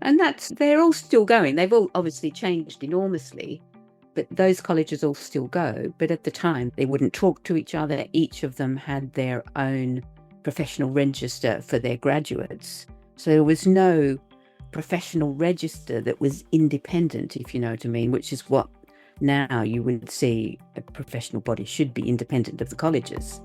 And they're all still going. They've all obviously changed enormously, but those colleges all still go. But at the time, they wouldn't talk to each other. Each of them had their own professional register for their graduates. So there was no professional register that was independent, if you know what I mean, which is what now you would see a professional body should be independent of the colleges.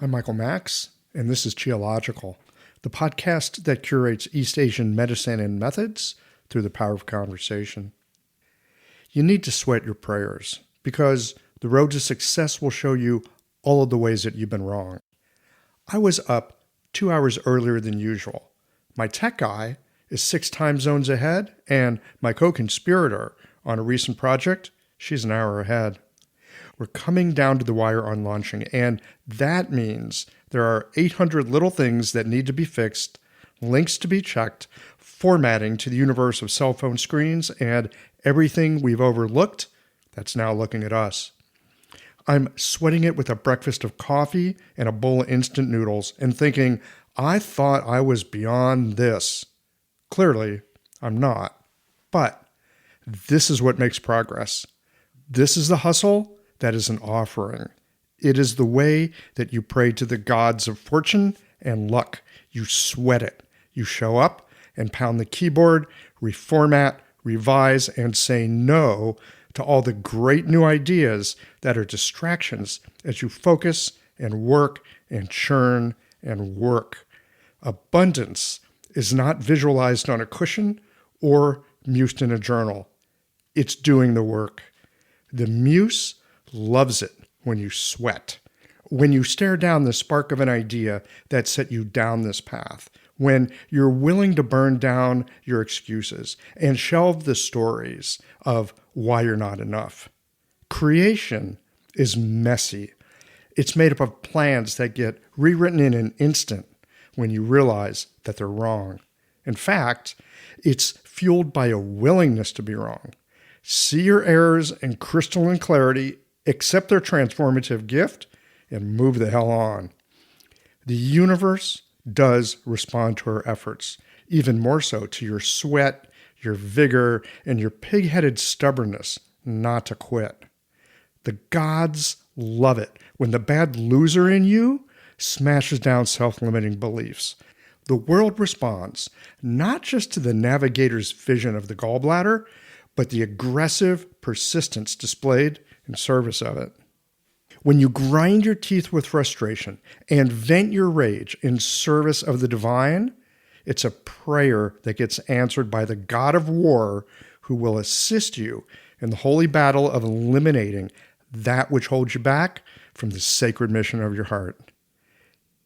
I'm Michael Max, and this is Geological, the podcast that curates East Asian medicine and methods through the power of conversation. You need to sweat your prayers, because the road to success will show you all of the ways that you've been wrong. I was up 2 hours earlier than usual. My tech guy is 6 time zones ahead, and my co-conspirator on a recent project, she's an hour ahead. We're coming down to the wire on launching, and that means there are 800 little things that need to be fixed, links to be checked, formatting to the universe of cell phone screens, and everything we've overlooked that's now looking at us. I'm sweating it with a breakfast of coffee and a bowl of instant noodles and thinking, I thought I was beyond this. Clearly, I'm not. But this is what makes progress. This is the hustle that is an offering. It is the way that you pray to the gods of fortune and luck. You sweat it. You show up and pound the keyboard, reformat, revise, and say no to all the great new ideas that are distractions as you focus and work and churn and work. Abundance is not visualized on a cushion or mused in a journal. It's doing the work. The muse loves it when you sweat, when you stare down the spark of an idea that set you down this path, when you're willing to burn down your excuses and shelve the stories of why you're not enough. Creation is messy. It's made up of plans that get rewritten in an instant when you realize that they're wrong. In fact, it's fueled by a willingness to be wrong. See your errors in crystalline clarity, accept their transformative gift, and move the hell on. The universe does respond to our efforts, even more so to your sweat, your vigor, and your pig-headed stubbornness not to quit. The gods love it when the bad loser in you smashes down self-limiting beliefs. The world responds not just to the navigator's vision of the gallbladder, but the aggressive persistence displayed in service of it. When you grind your teeth with frustration and vent your rage in service of the divine, it's a prayer that gets answered by the God of War, who will assist you in the holy battle of eliminating that which holds you back from the sacred mission of your heart.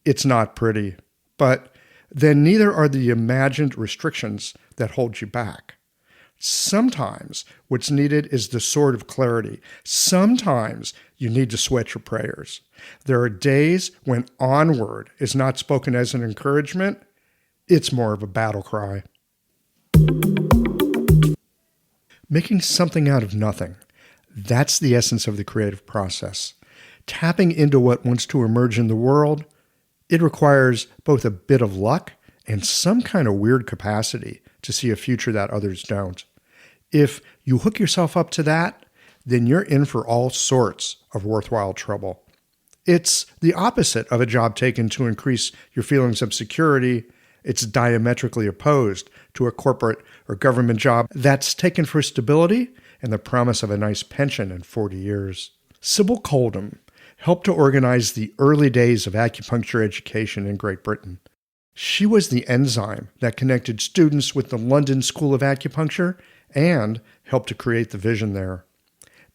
It's not pretty, but then neither are the imagined restrictions that hold you back. Sometimes what's needed is the sword of clarity. Sometimes you need to sweat your prayers. There are days when onward is not spoken as an encouragement. It's more of a battle cry. Making something out of nothing. That's the essence of the creative process. Tapping into what wants to emerge in the world, it requires both a bit of luck and some kind of weird capacity to see a future that others don't. If you hook yourself up to that, then you're in for all sorts of worthwhile trouble. It's the opposite of a job taken to increase your feelings of security. It's diametrically opposed to a corporate or government job that's taken for stability and the promise of a nice pension in 40 years. Sybil Coldham helped to organize the early days of acupuncture education in Great Britain. She was the enzyme that connected students with the London School of Acupuncture and helped to create the vision there.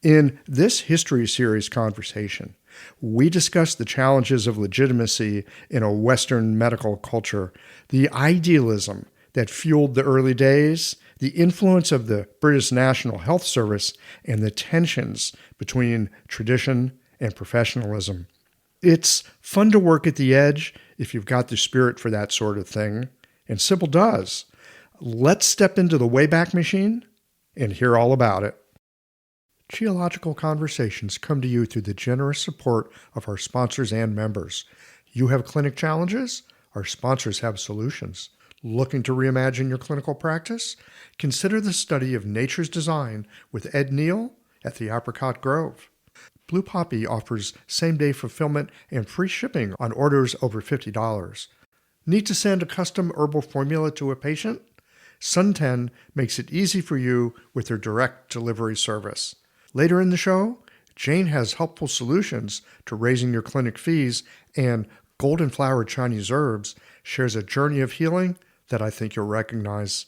In this history series conversation, we discuss the challenges of legitimacy in a Western medical culture, the idealism that fueled the early days, the influence of the British National Health Service, and the tensions between tradition and professionalism. It's fun to work at the edge if you've got the spirit for that sort of thing, and Sibyl does. Let's step into the Wayback Machine and hear all about it. Geological Conversations come to you through the generous support of our sponsors and members. You have clinic challenges? Our sponsors have solutions. Looking to reimagine your clinical practice? Consider the study of nature's design with Ed Neal at the Apricot Grove. Blue Poppy offers same-day fulfillment and free shipping on orders over $50. Need to send a custom herbal formula to a patient? Sun10 makes it easy for you with their direct delivery service. Later in the show, Jane has helpful solutions to raising your clinic fees, and Golden Flower Chinese Herbs shares a journey of healing that I think you'll recognize.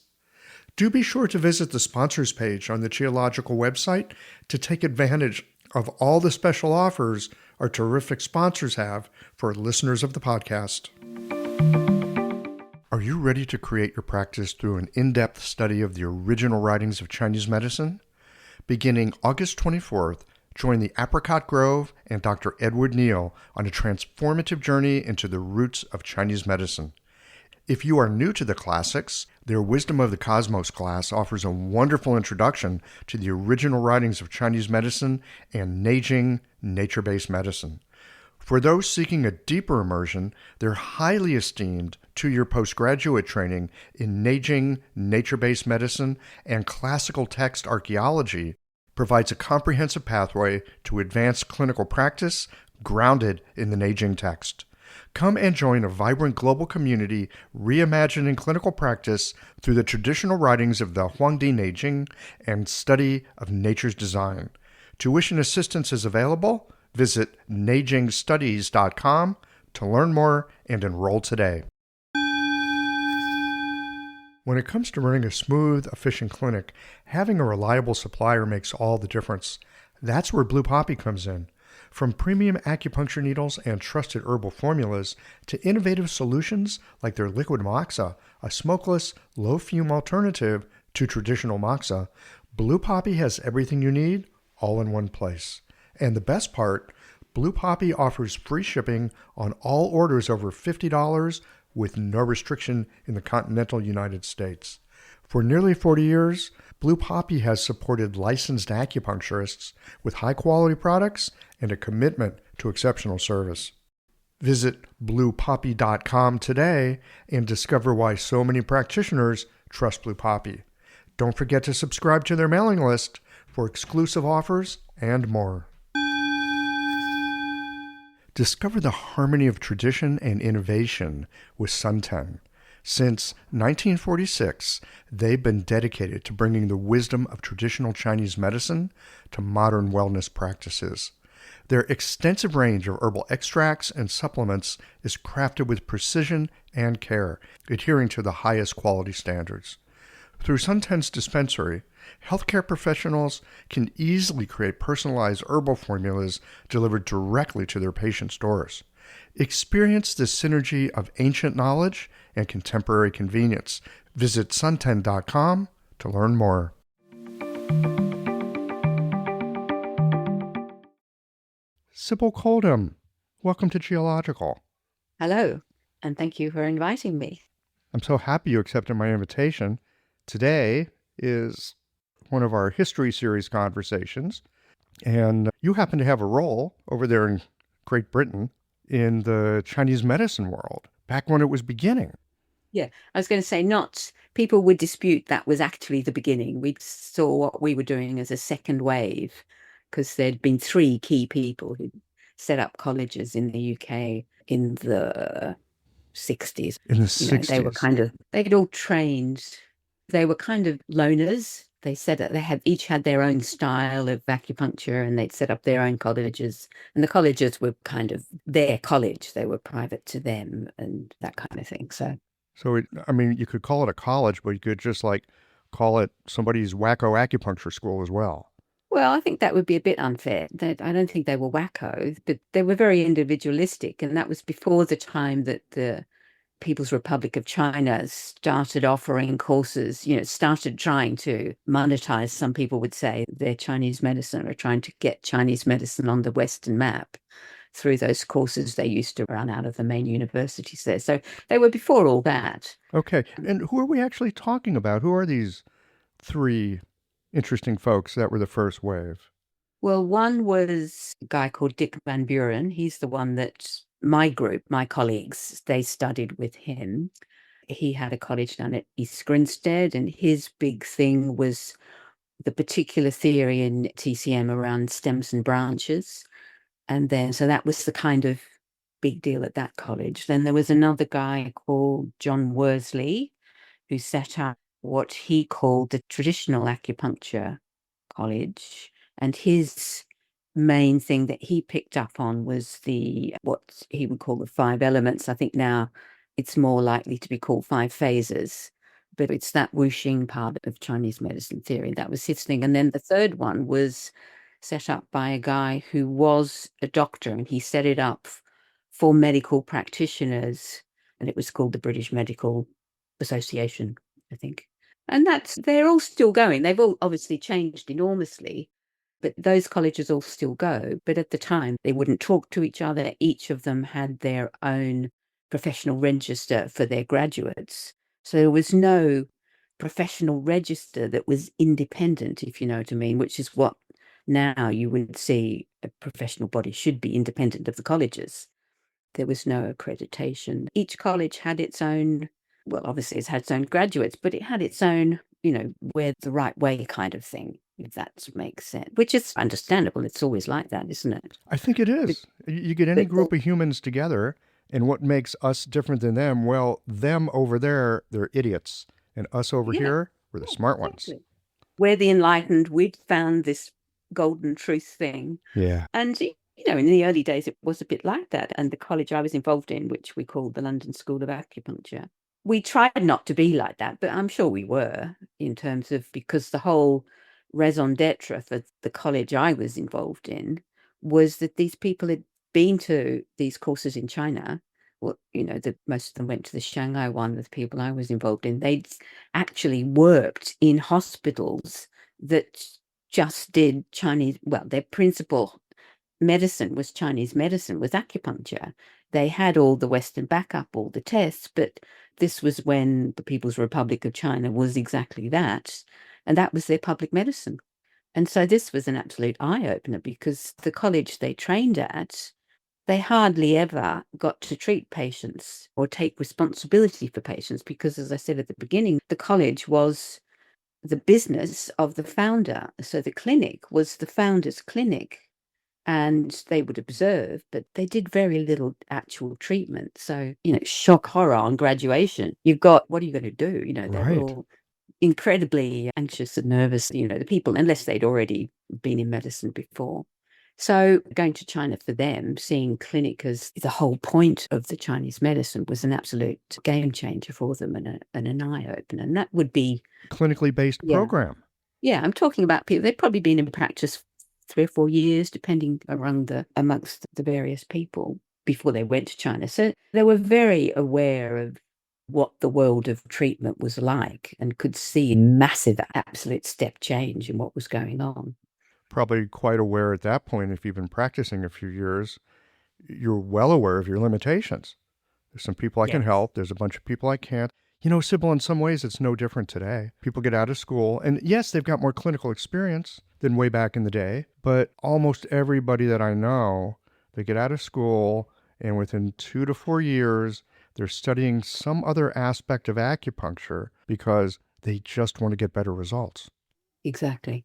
Do be sure to visit the sponsors page on the Geological website to take advantage of all the special offers our terrific sponsors have for listeners of the podcast. Are you ready to create your practice through an in-depth study of the original writings of Chinese medicine? Beginning August 24th, join the Apricot Grove and Dr. Edward Neal on a transformative journey into the roots of Chinese medicine. If you are new to the classics, their Wisdom of the Cosmos class offers a wonderful introduction to the original writings of Chinese medicine and Neijing, nature-based medicine. For those seeking a deeper immersion, their highly esteemed 2-year postgraduate training in Neijing, nature-based medicine, and classical text archaeology provides a comprehensive pathway to advanced clinical practice grounded in the Neijing text. Come and join a vibrant global community reimagining clinical practice through the traditional writings of the Huangdi Neijing and study of nature's design. Tuition assistance is available. Visit neijingstudies.com to learn more and enroll today. When it comes to running a smooth, efficient clinic, having a reliable supplier makes all the difference. That's where Blue Poppy comes in. From premium acupuncture needles and trusted herbal formulas to innovative solutions like their liquid moxa, a smokeless, low-fume alternative to traditional moxa, Blue Poppy has everything you need all in one place. And the best part, Blue Poppy offers free shipping on all orders over $50 with no restriction in the continental United States. For nearly 40 years, Blue Poppy has supported licensed acupuncturists with high-quality products and a commitment to exceptional service. Visit bluepoppy.com today and discover why so many practitioners trust Blue Poppy. Don't forget to subscribe to their mailing list for exclusive offers and more. Discover the harmony of tradition and innovation with Sun10. Since 1946, they've been dedicated to bringing the wisdom of traditional Chinese medicine to modern wellness practices. Their extensive range of herbal extracts and supplements is crafted with precision and care, adhering to the highest quality standards. Through Sun10's dispensary, healthcare professionals can easily create personalized herbal formulas delivered directly to their patients' doors. Experience the synergy of ancient knowledge and contemporary convenience. Visit sun10.com to learn more. Sybil Coldham, welcome to Geological. Hello, and thank you for inviting me. I'm so happy you accepted my invitation. Today is one of our history series conversations, and you happen to have a role over there in Great Britain in the Chinese medicine world, back when it was beginning. Yeah, I was going to say people would dispute that was actually the beginning. We saw what we were doing as a second wave because there'd been 3 key people who set up colleges in the UK in the 60s. In the 60s. They'd all trained. They were kind of loners. They said that they each had their own style of acupuncture and they'd set up their own colleges. And the colleges were kind of their college. They were private to them and that kind of thing. So you could call it a college, but you could just call it somebody's wacko acupuncture school as well. Well, I think that would be a bit unfair. I don't think they were wacko, but they were very individualistic. And that was before the time that the People's Republic of China started offering courses, started trying to monetize, some people would say, their Chinese medicine, or trying to get Chinese medicine on the Western map through those courses they used to run out of the main universities there. So they were before all that. Okay. And who are we actually talking about? Who are these 3 interesting folks that were the first wave? Well, one was a guy called Dick Van Buren. He's the one that my group, my colleagues, they studied with him. He had a college down at East Grinstead, and his big thing was the particular theory in TCM around stems and branches. And then, so that was the kind of big deal at that college. Then there was another guy called John Worsley who set up what he called the traditional acupuncture college. And his main thing that he picked up on was what he would call the 5 elements. I think now it's more likely to be called 5 phases, but it's that whooshing part of Chinese medicine theory. That was his thing. And then the third one was set up by a guy who was a doctor, and he set it up for medical practitioners, and it was called the British Medical Association, I think. And they're all still going. They've all obviously changed enormously, but those colleges all still go. But at the time, they wouldn't talk to each other. Each of them had their own professional register for their graduates. So there was no professional register that was independent, if you know what I mean, which is what now you would see a professional body should be independent of the colleges. There was no accreditation. Each college had its own, well, obviously it's had its own graduates, but it had its own, we're the right way kind of thing, if that makes sense, which is understandable. It's always like that, isn't it? I think it is. You get any group of humans together, and what makes us different than them? Well, them over there, they're idiots. And us over here, we're the smart ones. We're the enlightened. We'd found this golden truth thing. Yeah. And in the early days, it was a bit like that. And the college I was involved in, which we called the London School of Acupuncture, we tried not to be like that, but I'm sure we were, in terms of, because the whole raison d'etre for the college I was involved in was that these people had been to these courses in China. Well, most of them went to the Shanghai one with people I was involved in. They'd actually worked in hospitals that just did Chinese, well, their principal medicine was Chinese medicine, was acupuncture. They had all the Western backup, all the tests, but this was when the People's Republic of China was exactly that. And that was their public medicine. And so this was an absolute eye-opener, because the college they trained at, they hardly ever got to treat patients or take responsibility for patients, because, as I said at the beginning, the college was the business of the founder. So the clinic was the founder's clinic, and they would observe, but they did very little actual treatment. So, shock horror on graduation. You've got, what are you going to do? They're all incredibly anxious and nervous, the people, unless they'd already been in medicine before. So going to China for them, seeing clinic as the whole point of the Chinese medicine, was an absolute game changer for them, and an eye-opener. And that would be clinically based program. Yeah, I'm talking about people, they've probably been in practice 3 or 4 years, depending amongst the various people, before they went to China. So they were very aware of what the world of treatment was like, and could see a massive, absolute step change in what was going on. Probably quite aware at that point, if you've been practicing a few years, you're well aware of your limitations. There's some people I can help. There's a bunch of people I can't. Sybil, in some ways, it's no different today. People get out of school, and yes, they've got more clinical experience than way back in the day, but almost everybody that I know, they get out of school, and within 2 to 4 years, they're studying some other aspect of acupuncture because they just want to get better results. Exactly.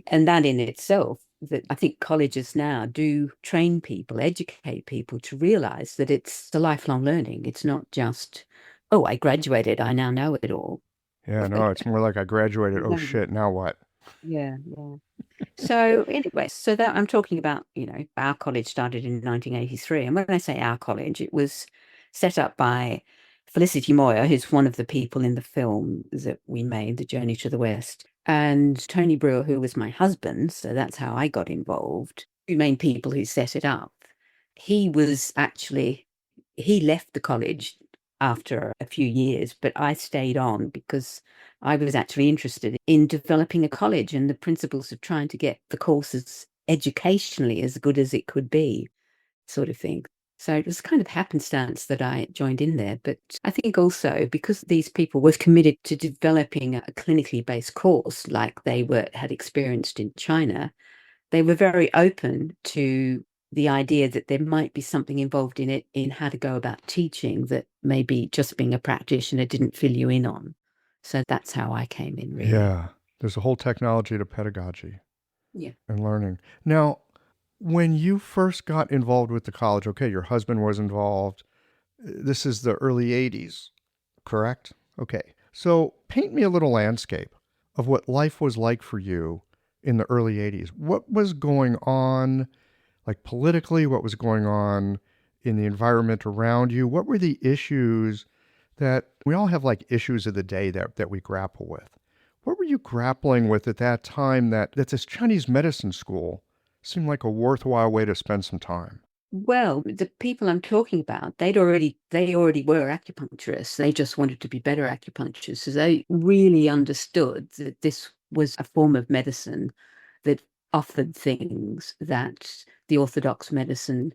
And that in itself, that I think colleges now do train people, educate people to realize that it's a lifelong learning. It's not just, oh, I graduated, I now know it all. Yeah, no, it's more like I graduated, oh shit, now what? Yeah. So anyway, so that I'm talking about, our college started in 1983. And when I say our college, it was set up by Felicity Moyer, who's one of the people in the film that we made, The Journey to the West, and Tony Brewer, who was my husband. So that's how I got involved. 2 main people who set it up. He left the college after a few years, but I stayed on because I was actually interested in developing a college and the principles of trying to get the courses educationally as good as it could be, sort of thing. So it was kind of happenstance that I joined in there. But I think also because these people were committed to developing a clinically based course like they had experienced in China, they were very open to the idea that there might be something involved in it, in how to go about teaching, that maybe just being a practitioner didn't fill you in on. So that's how I came in, really. Yeah. There's a whole technology to pedagogy Yeah. and learning. Now, when you first got involved with the college, okay, your husband was involved. This is the early 80s, correct? Okay. So paint me a little landscape of what life was like for you in the early 80s. What was going on, like politically? What was going on in the environment around you? What were the issues that we all have, like issues of the day that we grapple with? What were you grappling with at that time that this Chinese medicine school seemed like a worthwhile way to spend some time? Well, the people I'm talking about, they already were acupuncturists. They just wanted to be better acupuncturists. So they really understood that this was a form of medicine that offered things that the orthodox medicine,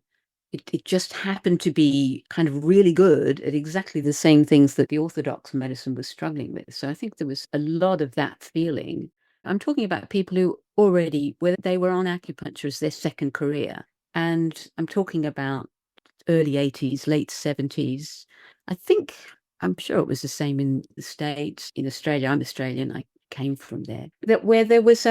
it just happened to be kind of really good at exactly the same things that the orthodox medicine was struggling with. So I think there was a lot of that feeling. I'm talking about people who already, whether they were on acupuncture as their second career. And I'm talking about early 80s, late 70s. I'm sure it was the same in the States, in Australia. I'm Australian, I came from there. That where there was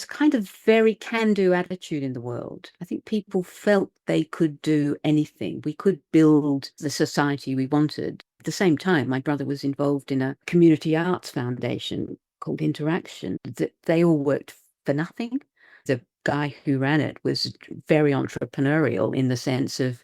kind of very can-do attitude in the world. I think people felt they could do anything. We could build the society we wanted. At the same time, my brother was involved in a community arts foundation called Interaction, that they all worked for nothing. The guy who ran it was very entrepreneurial in the sense of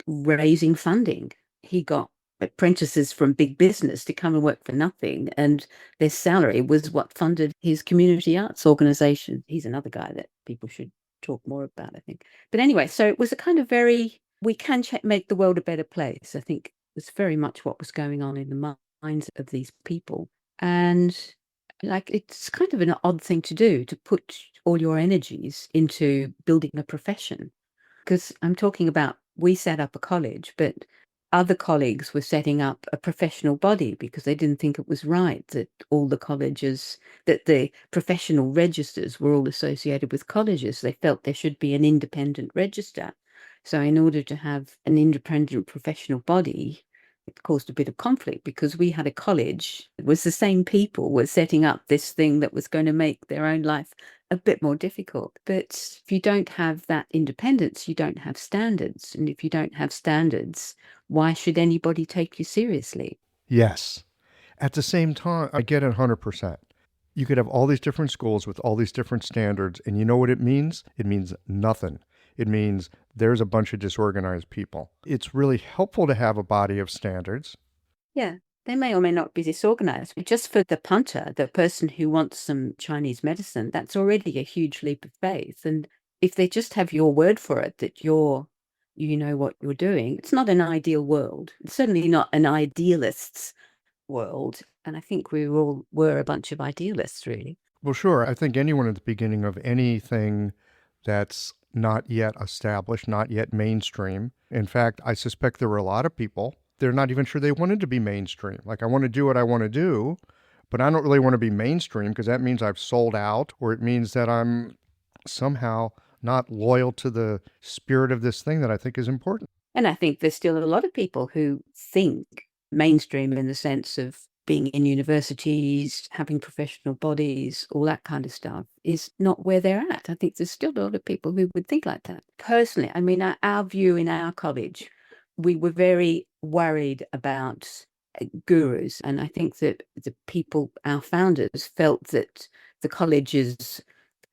raising funding. He got apprentices from big business to come and work for nothing, and their salary was what funded his community arts organization. He's another guy that people should talk more about, I think. But anyway, so it was a kind of very, we can make the world a better place. I think was very much what was going on in the minds of these people. And like, it's kind of an odd thing to do, to put all your energies into building a profession. Because I'm talking about, we set up a college, but other colleagues were setting up a professional body because they didn't think it was right that all the colleges, that the professional registers were all associated with colleges. They felt there should be an independent register. So in order to have an independent professional body, it caused a bit of conflict because we had a college. It was the same people were setting up this thing that was going to make their own life a bit more difficult. But if you don't have that independence, you don't have standards. And if you don't have standards, why should anybody take you seriously? Yes. At the same time, I get it 100%. You could have all these different schools with all these different standards, and you know what it means? It means nothing. It means there's a bunch of disorganized people. It's really helpful to have a body of standards. Yeah, they may or may not be disorganized. But just for the punter, the person who wants some Chinese medicine, that's already a huge leap of faith. And if they just have your word for it, that you know what you're doing, it's not an ideal world. It's certainly not an idealist's world. And I think we all were a bunch of idealists, really. Well, sure. I think anyone at the beginning of anything that's not yet established, not yet mainstream. In fact, I suspect there were a lot of people, they're not even sure they wanted to be mainstream. Like, I want to do what I want to do, but I don't really want to be mainstream because that means I've sold out, or it means that I'm somehow not loyal to the spirit of this thing that I think is important. And I think there's still a lot of people who think mainstream in the sense of being in universities, having professional bodies, all that kind of stuff is not where they're at. I think there's still a lot of people who would think like that. Personally, I mean, our view in our college, we were very worried about gurus. And I think that the people, our founders, felt that the colleges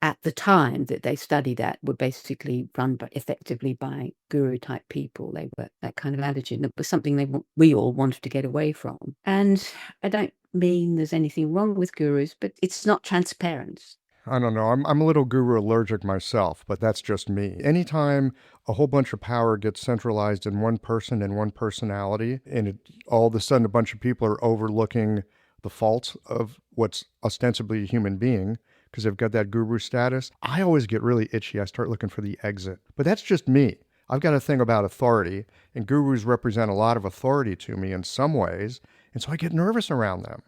at the time that they studied at were basically run effectively by guru type people. They were that kind of attitude. And it was something we all wanted to get away from. And I don't mean there's anything wrong with gurus, but it's not transparent. I don't know. I'm a little guru allergic myself, but that's just me. Anytime a whole bunch of power gets centralized in one person and one personality, and all of a sudden a bunch of people are overlooking the faults of what's ostensibly a human being because they've got that guru status, I always get really itchy. I start looking for the exit. But that's just me. I've got a thing about authority, and gurus represent a lot of authority to me in some ways, and so I get nervous around them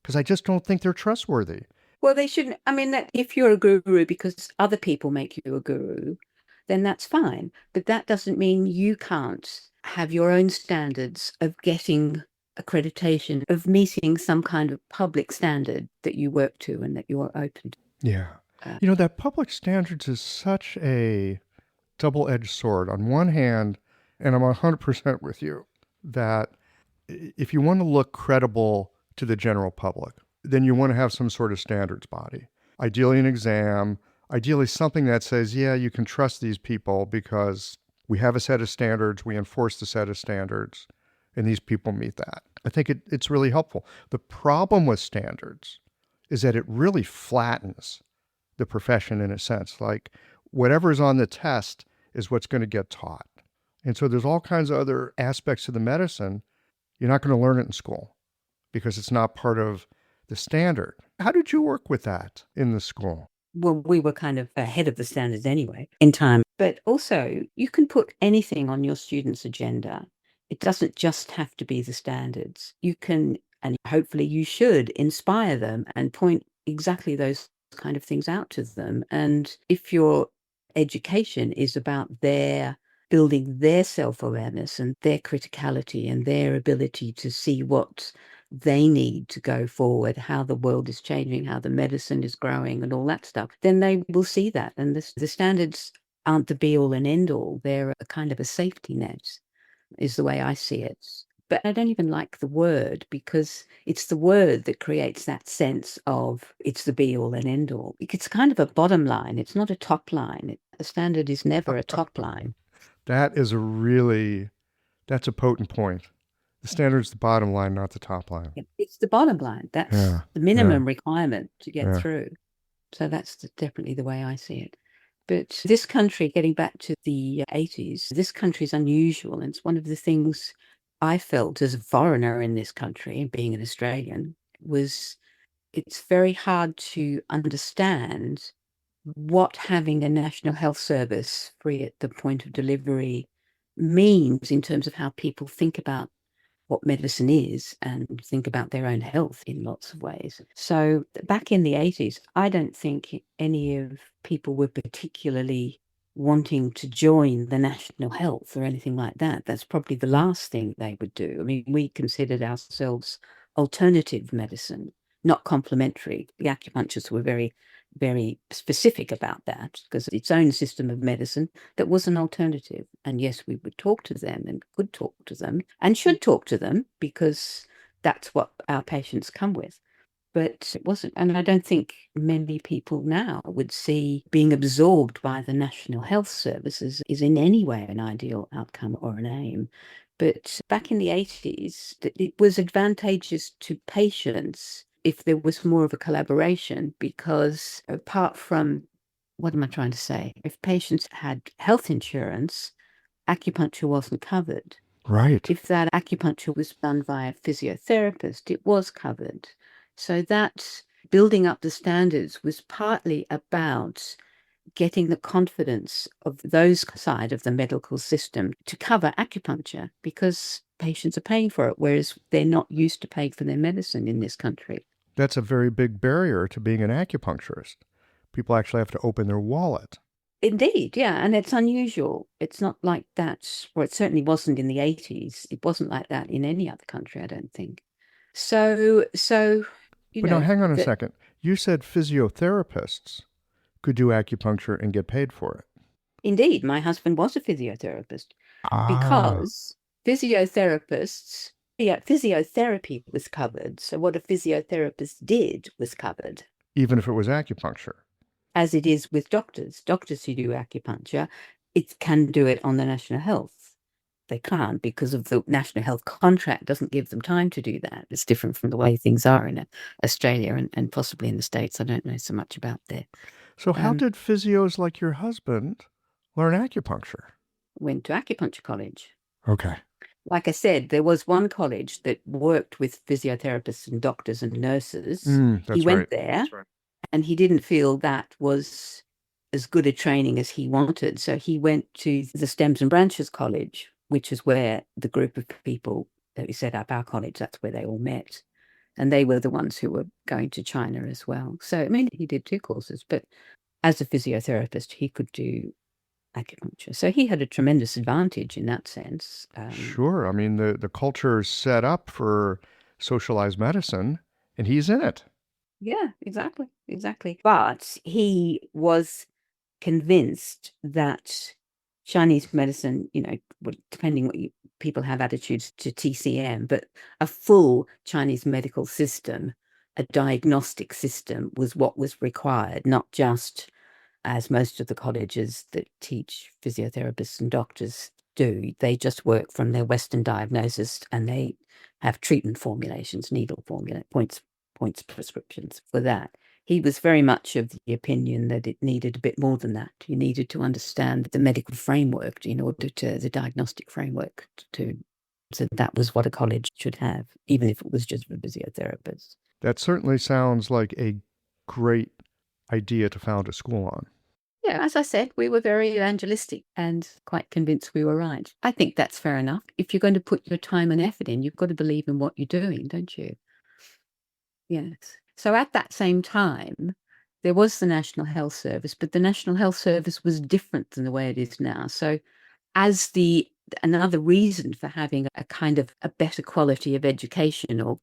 because I just don't think they're trustworthy. Well, they shouldn't. I mean, that if you're a guru because other people make you a guru, then that's fine. But that doesn't mean you can't have your own standards of getting accreditation, of meeting some kind of public standard that you work to and that you're open to. Yeah. That public standards is such a double-edged sword. On one hand, and I'm 100% with you, that if you want to look credible to the general public, then you want to have some sort of standards body. Ideally an exam, ideally something that says, yeah, you can trust these people because we have a set of standards, we enforce the set of standards, and these people meet that. I think it's really helpful. The problem with standards is that it really flattens the profession in a sense. Like whatever is on the test is what's going to get taught. And so there's all kinds of other aspects of the medicine. You're not going to learn it in school because it's not part of the standard. How did you work with that in the school? Well, we were kind of ahead of the standards anyway in time. But also, you can put anything on your students' agenda. It doesn't just have to be the standards. You can, and hopefully you should, inspire them and point exactly those kind of things out to them. And if your education is about their building their self-awareness and their criticality and their ability to see what they need to go forward, how the world is changing, how the medicine is growing and all that stuff, then they will see that. And the standards aren't the be all and end all. They're a kind of a safety net, is the way I see it. But I don't even like the word because it's the word that creates that sense of it's the be all and end all. It's kind of a bottom line. It's not a top line. A standard is never a top line. That's a potent point. The standard's the bottom line, not the top line. It's the bottom line. That's the minimum requirement to get through. So that's definitely the way I see it. But this country, getting back to the 80s, this country is unusual. And it's one of the things I felt as a foreigner in this country, and being an Australian, was it's very hard to understand what having a national health service free at the point of delivery means in terms of how people think about what medicine is and think about their own health in lots of ways. So back in the 80s, I don't think any of people were particularly wanting to join the national health or anything like that. That's probably the last thing they would do. I mean, we considered ourselves alternative medicine, not complementary. The acupuncturists were very, very specific about that because its own system of medicine that was an alternative. And yes, we would talk to them and could talk to them and should talk to them because that's what our patients come with. But it wasn't, and I don't think many people now would see being absorbed by the National Health Services is in any way an ideal outcome or an aim. But back in the 80s, it was advantageous to patients if there was more of a collaboration, because apart from, what am I trying to say? If patients had health insurance, acupuncture wasn't covered. Right. If that acupuncture was done by a physiotherapist, it was covered. So that building up the standards was partly about getting the confidence of those side of the medical system to cover acupuncture because patients are paying for it, whereas they're not used to paying for their medicine in this country. That's a very big barrier to being an acupuncturist. People actually have to open their wallet. Indeed, yeah, and it's unusual. It's not like that, or it certainly wasn't in the 80s. It wasn't like that in any other country, I don't think. So But now, hang on a second. You said physiotherapists could do acupuncture and get paid for it. Indeed, my husband was a physiotherapist because physiotherapists, physiotherapy was covered. So what a physiotherapist did was covered. Even if it was acupuncture. As it is with doctors. Doctors who do acupuncture, it can do it on the National Health. They can't because of the National Health contract doesn't give them time to do that. It's different from the way things are in Australia and possibly in the States. I don't know so much about there. So how did physios like your husband learn acupuncture? Went to acupuncture college. Okay. Like I said, there was one college that worked with physiotherapists and doctors and nurses. He went there and he didn't feel that was as good a training as he wanted. So he went to the Stems and Branches College, which is where the group of people that we set up our college, that's where they all met. And they were the ones who were going to China as well. So, I mean, he did 2 courses, but as a physiotherapist, he could do acupuncture. So he had a tremendous advantage in that sense. Sure. I mean, the culture is set up for socialized medicine, and he's in it. Yeah, exactly, exactly. But he was convinced that Chinese medicine, depending what people have attitudes to TCM, but a full Chinese medical system, a diagnostic system was what was required, not just as most of the colleges that teach physiotherapists and doctors do. They just work from their Western diagnosis and they have treatment formulations, needle formula, points prescriptions for that. He was very much of the opinion that it needed a bit more than that. You needed to understand the medical framework in order to, the diagnostic framework to, so that was what a college should have, even if it was just for physiotherapists. That certainly sounds like a great idea to found a school on. Yeah, as I said, we were very evangelistic and quite convinced we were right. I think that's fair enough. If you're going to put your time and effort in, you've got to believe in what you're doing, don't you? Yes. So at that same time, there was the National Health Service, but the National Health Service was different than the way it is now. So as another reason for having a kind of a better quality of education or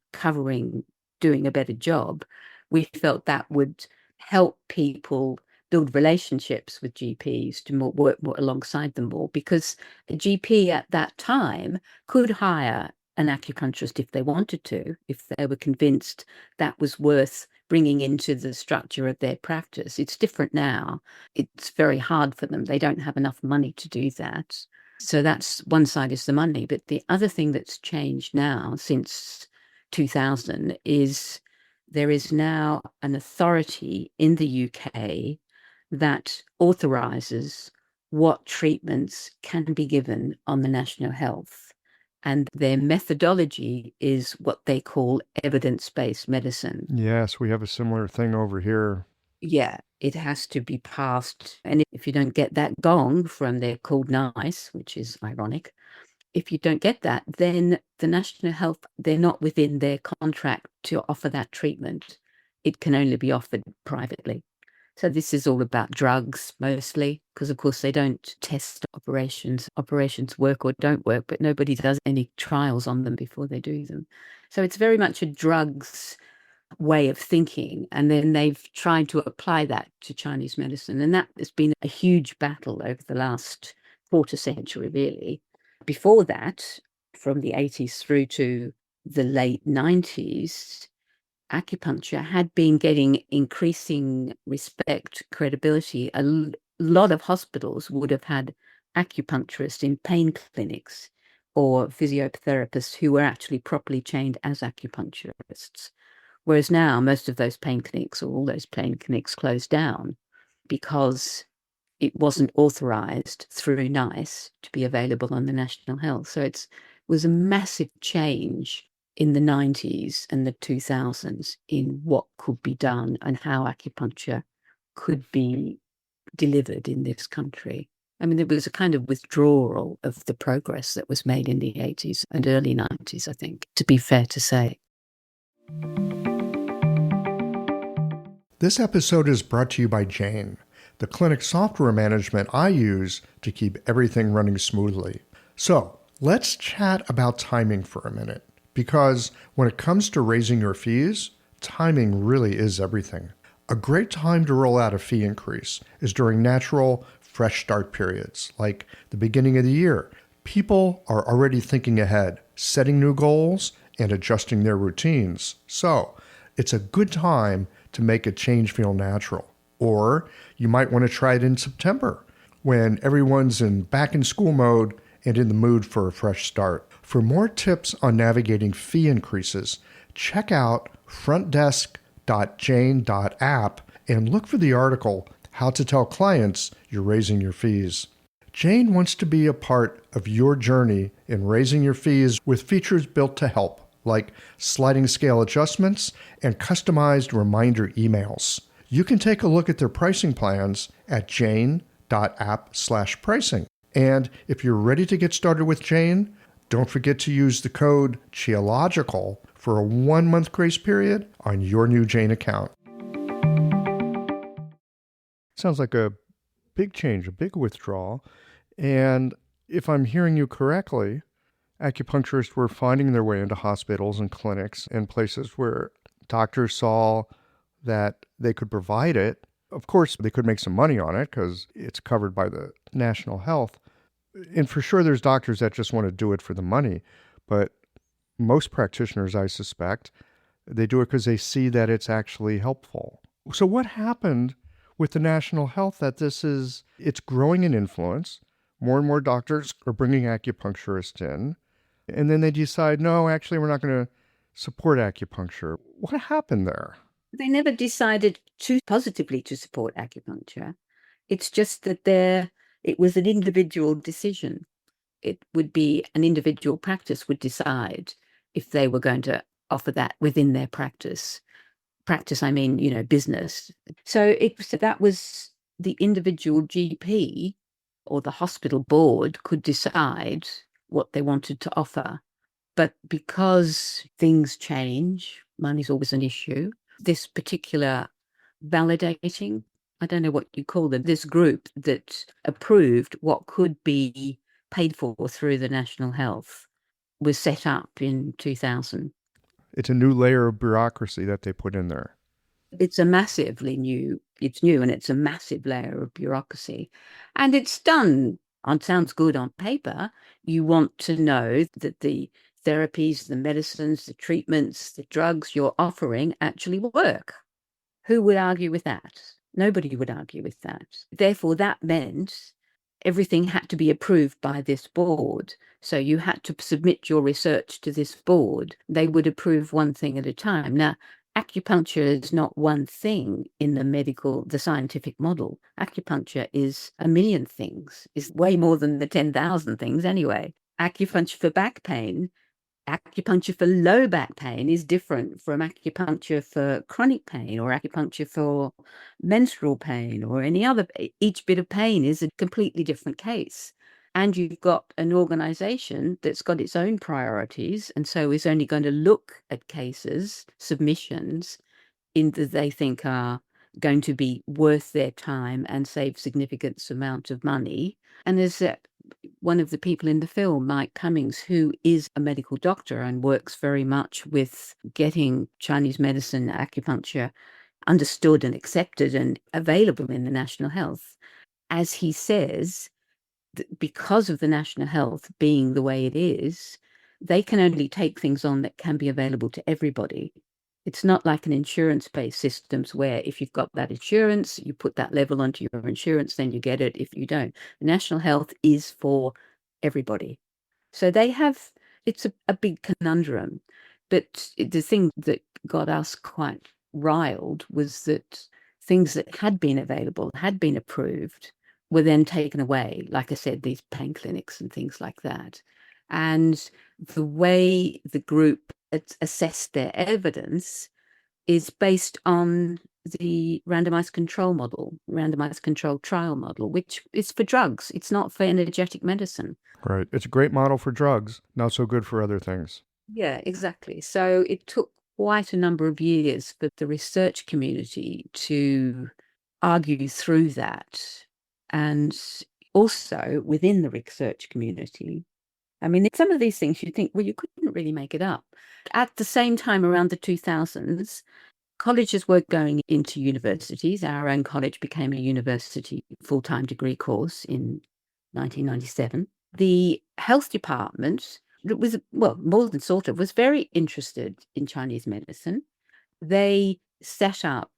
doing a better job, we felt that would help people build relationships with GPs to work more alongside them more, because a GP at that time could hire an acupuncturist if they wanted to, if they were convinced that was worth bringing into the structure of their practice. It's different now. It's very hard for them. They don't have enough money to do that. So that's one side, is the money. But the other thing that's changed now since 2000 is there is now an authority in the UK that authorises what treatments can be given on the National Health. And their methodology is what they call evidence-based medicine. Yes, we have a similar thing over here. Yeah, it has to be passed. And if you don't get that gong from, they're called NICE, which is ironic. If you don't get that, then the National Health, they're not within their contract to offer that treatment. It can only be offered privately. So this is all about drugs mostly, because of course they don't test operations. Operations work or don't work, but nobody does any trials on them before they do them. So it's very much a drugs way of thinking. And then they've tried to apply that to Chinese medicine. And that has been a huge battle over the last quarter century, really. Before that, from the 80s through to the late 90s, acupuncture had been getting increasing respect, credibility. A lot of hospitals would have had acupuncturists in pain clinics or physiotherapists who were actually properly trained as acupuncturists. Whereas now, most of those pain clinics, or all those pain clinics, closed down because it wasn't authorised through NICE to be available on the National Health. So it was a massive change in the 90s and the 2000s in what could be done and how acupuncture could be delivered in this country. I mean, there was a kind of withdrawal of the progress that was made in the 80s and early 90s, I think, to be fair to say. This episode is brought to you by Jane, the clinic software management I use to keep everything running smoothly. So let's chat about timing for a minute, because when it comes to raising your fees, timing really is everything. A great time to roll out a fee increase is during natural, fresh start periods, like the beginning of the year. People are already thinking ahead, setting new goals, and adjusting their routines. So it's a good time to make a change feel natural. Or you might want to try it in September, when everyone's back in school mode and in the mood for a fresh start. For more tips on navigating fee increases, check out frontdesk.jane.app and look for the article, How to Tell Clients You're Raising Your Fees. Jane wants to be a part of your journey in raising your fees with features built to help, like sliding scale adjustments and customized reminder emails. You can take a look at their pricing plans at jane.app/pricing. And if you're ready to get started with Jane, don't forget to use the code CHEOLOGICAL for a 1-month grace period on your new Jane account. Sounds like a big change, a big withdrawal. And if I'm hearing you correctly, acupuncturists were finding their way into hospitals and clinics and places where doctors saw that they could provide it. Of course, they could make some money on it because it's covered by the national health. And for sure, there's doctors that just want to do it for the money. But most practitioners, I suspect, they do it because they see that it's actually helpful. So what happened with the national health that it's growing in influence? More and more doctors are bringing acupuncturists in. And then they decide, no, actually, we're not going to support acupuncture. What happened there? They never decided too positively to support acupuncture. It's just that it was an individual decision. It would be an individual practice would decide if they were going to offer that within their practice. Practice, I mean, business. So that was the individual GP or the hospital board could decide what they wanted to offer. But because things change, money's always an issue. This particular validating, I don't know what you call them, this group that approved what could be paid for through the National Health was set up in 2000. It's a new layer of bureaucracy that they put in there. It's new and it's a massive layer of bureaucracy. And it's done sounds good on paper. You want to know that the therapies, the medicines, the treatments, the drugs you're offering actually work. Who would argue with that? Nobody would argue with that. Therefore, that meant everything had to be approved by this board. So you had to submit your research to this board. They would approve one thing at a time. Now, acupuncture is not one thing in the scientific model. Acupuncture is a million things, is way more than the 10,000 things anyway. Acupuncture for back pain, acupuncture for low back pain is different from acupuncture for chronic pain or acupuncture for menstrual pain or any other. Each bit of pain is a completely different case. And you've got an organization that's got its own priorities and so is only going to look at cases, submissions, that they think are going to be worth their time and save significant amount of money. And there's one of the people in the film, Mike Cummings, who is a medical doctor and works very much with getting Chinese medicine, acupuncture understood and accepted and available in the national health. As he says, because of the national health being the way it is, they can only take things on that can be available to everybody. It's not like an insurance-based systems where if you've got that insurance, you put that level onto your insurance, then you get it. If you don't, the national health is for everybody. So it's a big conundrum. But the thing that got us quite riled was that things that had been available, had been approved, were then taken away. Like I said, these pain clinics and things like that. And the way the group assessed their evidence is based on the randomized control trial model, which is for drugs. It's not for energetic medicine. Right. It's a great model for drugs, not so good for other things. Yeah, exactly. So it took quite a number of years for the research community to argue through that. And also within the research community, I mean, some of these things you think, well, you couldn't really make it up. At the same time, around the 2000s, colleges were going into universities. Our own college became a university full-time degree course in 1997. The health department was, well, more than sort of, was very interested in Chinese medicine. They set up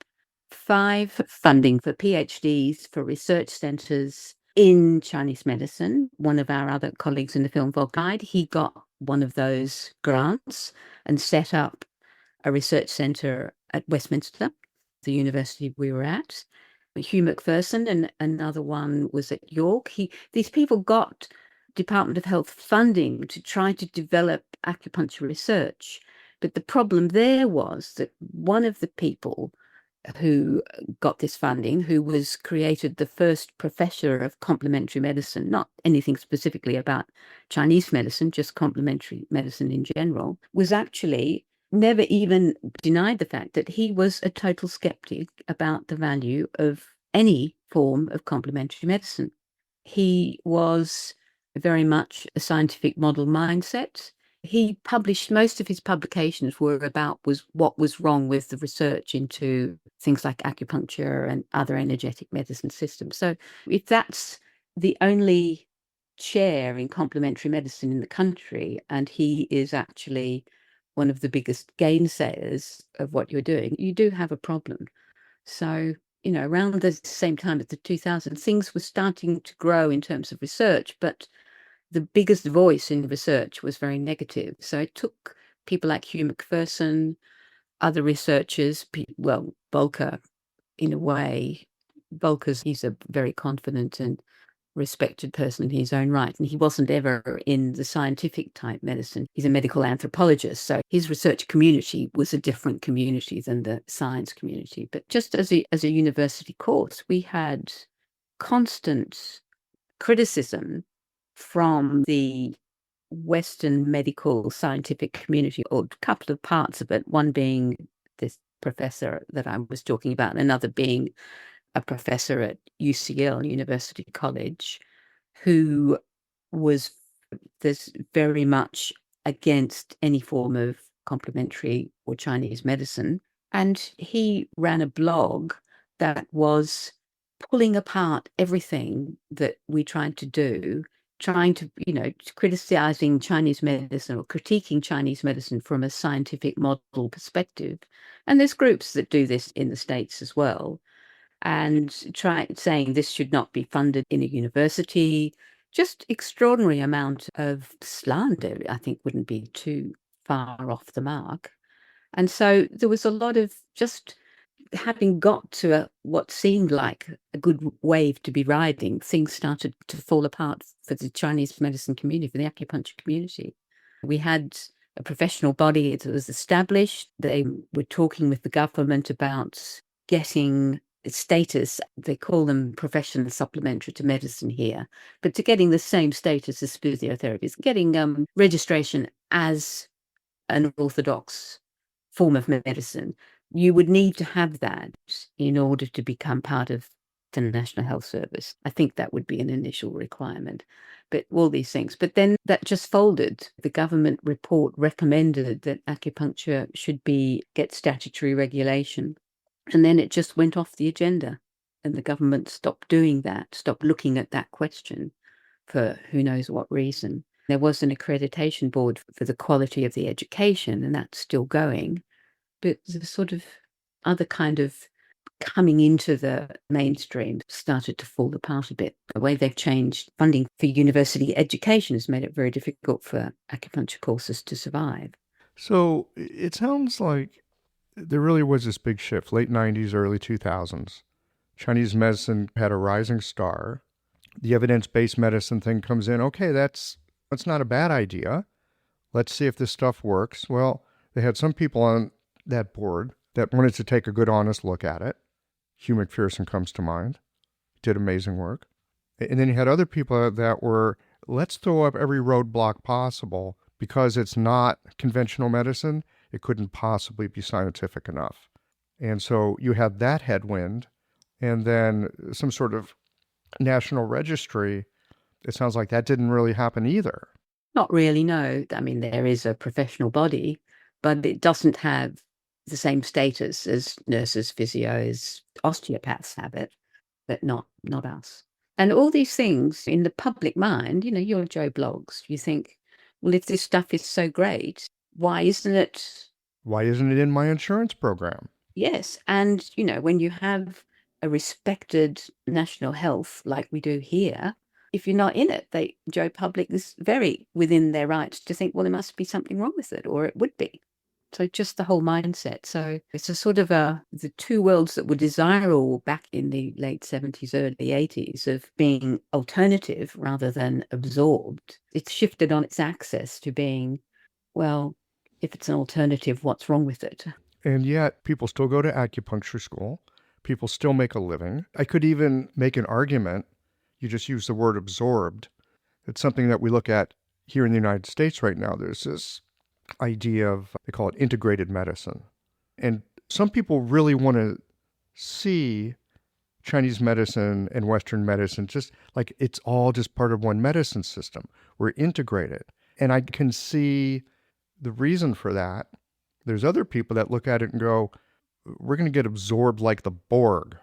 5 funding for PhDs, for research centers in Chinese medicine. One of our other colleagues in the film, Volkide, he got one of those grants and set up a research center at Westminster, the university we were at. Hugh Macpherson and another one was at York. These people got Department of Health funding to try to develop acupuncture research. But the problem there was that one of the people who got this funding, who was created the first professor of complementary medicine, not anything specifically about Chinese medicine, just complementary medicine in general, was actually never even denied the fact that he was a total skeptic about the value of any form of complementary medicine. He was very much a scientific model mindset. He published, most of his publications were about what was wrong with the research into things like acupuncture and other energetic medicine systems. So if that's the only chair in complementary medicine in the country, and he is actually one of the biggest gainsayers of what you're doing, you do have a problem. So, around the same time as the 2000s, things were starting to grow in terms of research, but the biggest voice in research was very negative. So it took people like Hugh Macpherson, other researchers, Volker, in a way. He's a very confident and respected person in his own right, and he wasn't ever in the scientific type medicine. He's a medical anthropologist, so his research community was a different community than the science community. But just as a university course, we had constant criticism from the Western medical scientific community, or a couple of parts of it, one being this professor that I was talking about, and another being a professor at UCL, University College, who was very much against any form of complementary or Chinese medicine. And he ran a blog that was pulling apart everything that we tried to do, trying to, criticizing Chinese medicine or critiquing Chinese medicine from a scientific model perspective. And there's groups that do this in the States as well, and saying this should not be funded in a university. Just extraordinary amount of slander, I think, wouldn't be too far off the mark. And so there was a lot of, just having got to what seemed like a good wave to be riding, things started to fall apart for the Chinese medicine community, for the acupuncture community. We had a professional body that was established. They were talking with the government about getting status. They call them professional supplementary to medicine here, but to getting the same status as physiotherapists, getting registration as an orthodox form of medicine. You would need to have that in order to become part of the National Health Service. I think that would be an initial requirement, but all these things. But then that just folded. The government report recommended that acupuncture should get statutory regulation. And then it just went off the agenda, and the government stopped doing that, stopped looking at that question for who knows what reason. There was an accreditation board for the quality of the education, and that's still going. But the sort of other kind of coming into the mainstream started to fall apart a bit. The way they've changed funding for university education has made it very difficult for acupuncture courses to survive. So it sounds like there really was this big shift, late 90s, early 2000s. Chinese medicine had a rising star. The evidence-based medicine thing comes in. Okay, that's not a bad idea. Let's see if this stuff works. Well, they had some people on that board that wanted to take a good, honest look at it. Hugh Macpherson comes to mind. Did amazing work. And then you had other people that were, let's throw up every roadblock possible because it's not conventional medicine. It couldn't possibly be scientific enough. And so you had that headwind, and then some sort of national registry. It sounds like that didn't really happen either. Not really, no. I mean, there is a professional body, but it doesn't have the same status as nurses, physios, osteopaths have it, but not us. And all these things in the public mind, you're Joe Bloggs. You think, well, if this stuff is so great, why isn't it? Why isn't it in my insurance program? Yes. And, when you have a respected national health like we do here, if you're not in it, Joe Public is very within their rights to think, well, there must be something wrong with it, or it would be. So just the whole mindset. So it's a sort of the two worlds that were desirable back in the late 70s, early 80s of being alternative rather than absorbed. It's shifted on its axis to being, well, if it's an alternative, what's wrong with it? And yet people still go to acupuncture school. People still make a living. I could even make an argument. You just use the word absorbed. It's something that we look at here in the United States right now. There's this idea of, they call it integrated medicine. And some people really want to see Chinese medicine and Western medicine, just like it's all just part of one medicine system. We're integrated. And I can see the reason for that. There's other people that look at it and go, we're going to get absorbed like the Borg,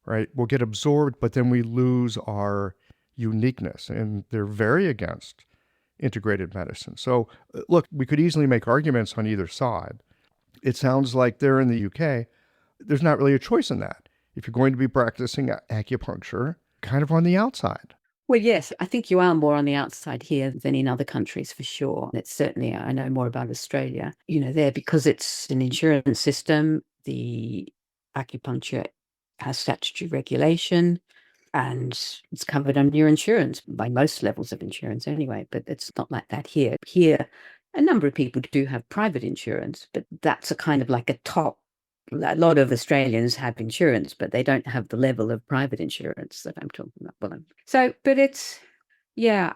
right? We'll get absorbed, but then we lose our uniqueness. And they're very against integrated medicine. So, look, we could easily make arguments on either side. It sounds like there in the UK, there's not really a choice in that. If you're going to be practicing acupuncture, kind of on the outside. Well, yes, I think you are more on the outside here than in other countries for sure. It's certainly, I know more about Australia, there, because it's an insurance system, the acupuncture has statutory regulation and it's covered under your insurance by most levels of insurance anyway, but it's not like that here. Here, a number of people do have private insurance, but that's a kind of like a top. A lot of Australians have insurance, but they don't have the level of private insurance that I'm talking about. But it's, yeah,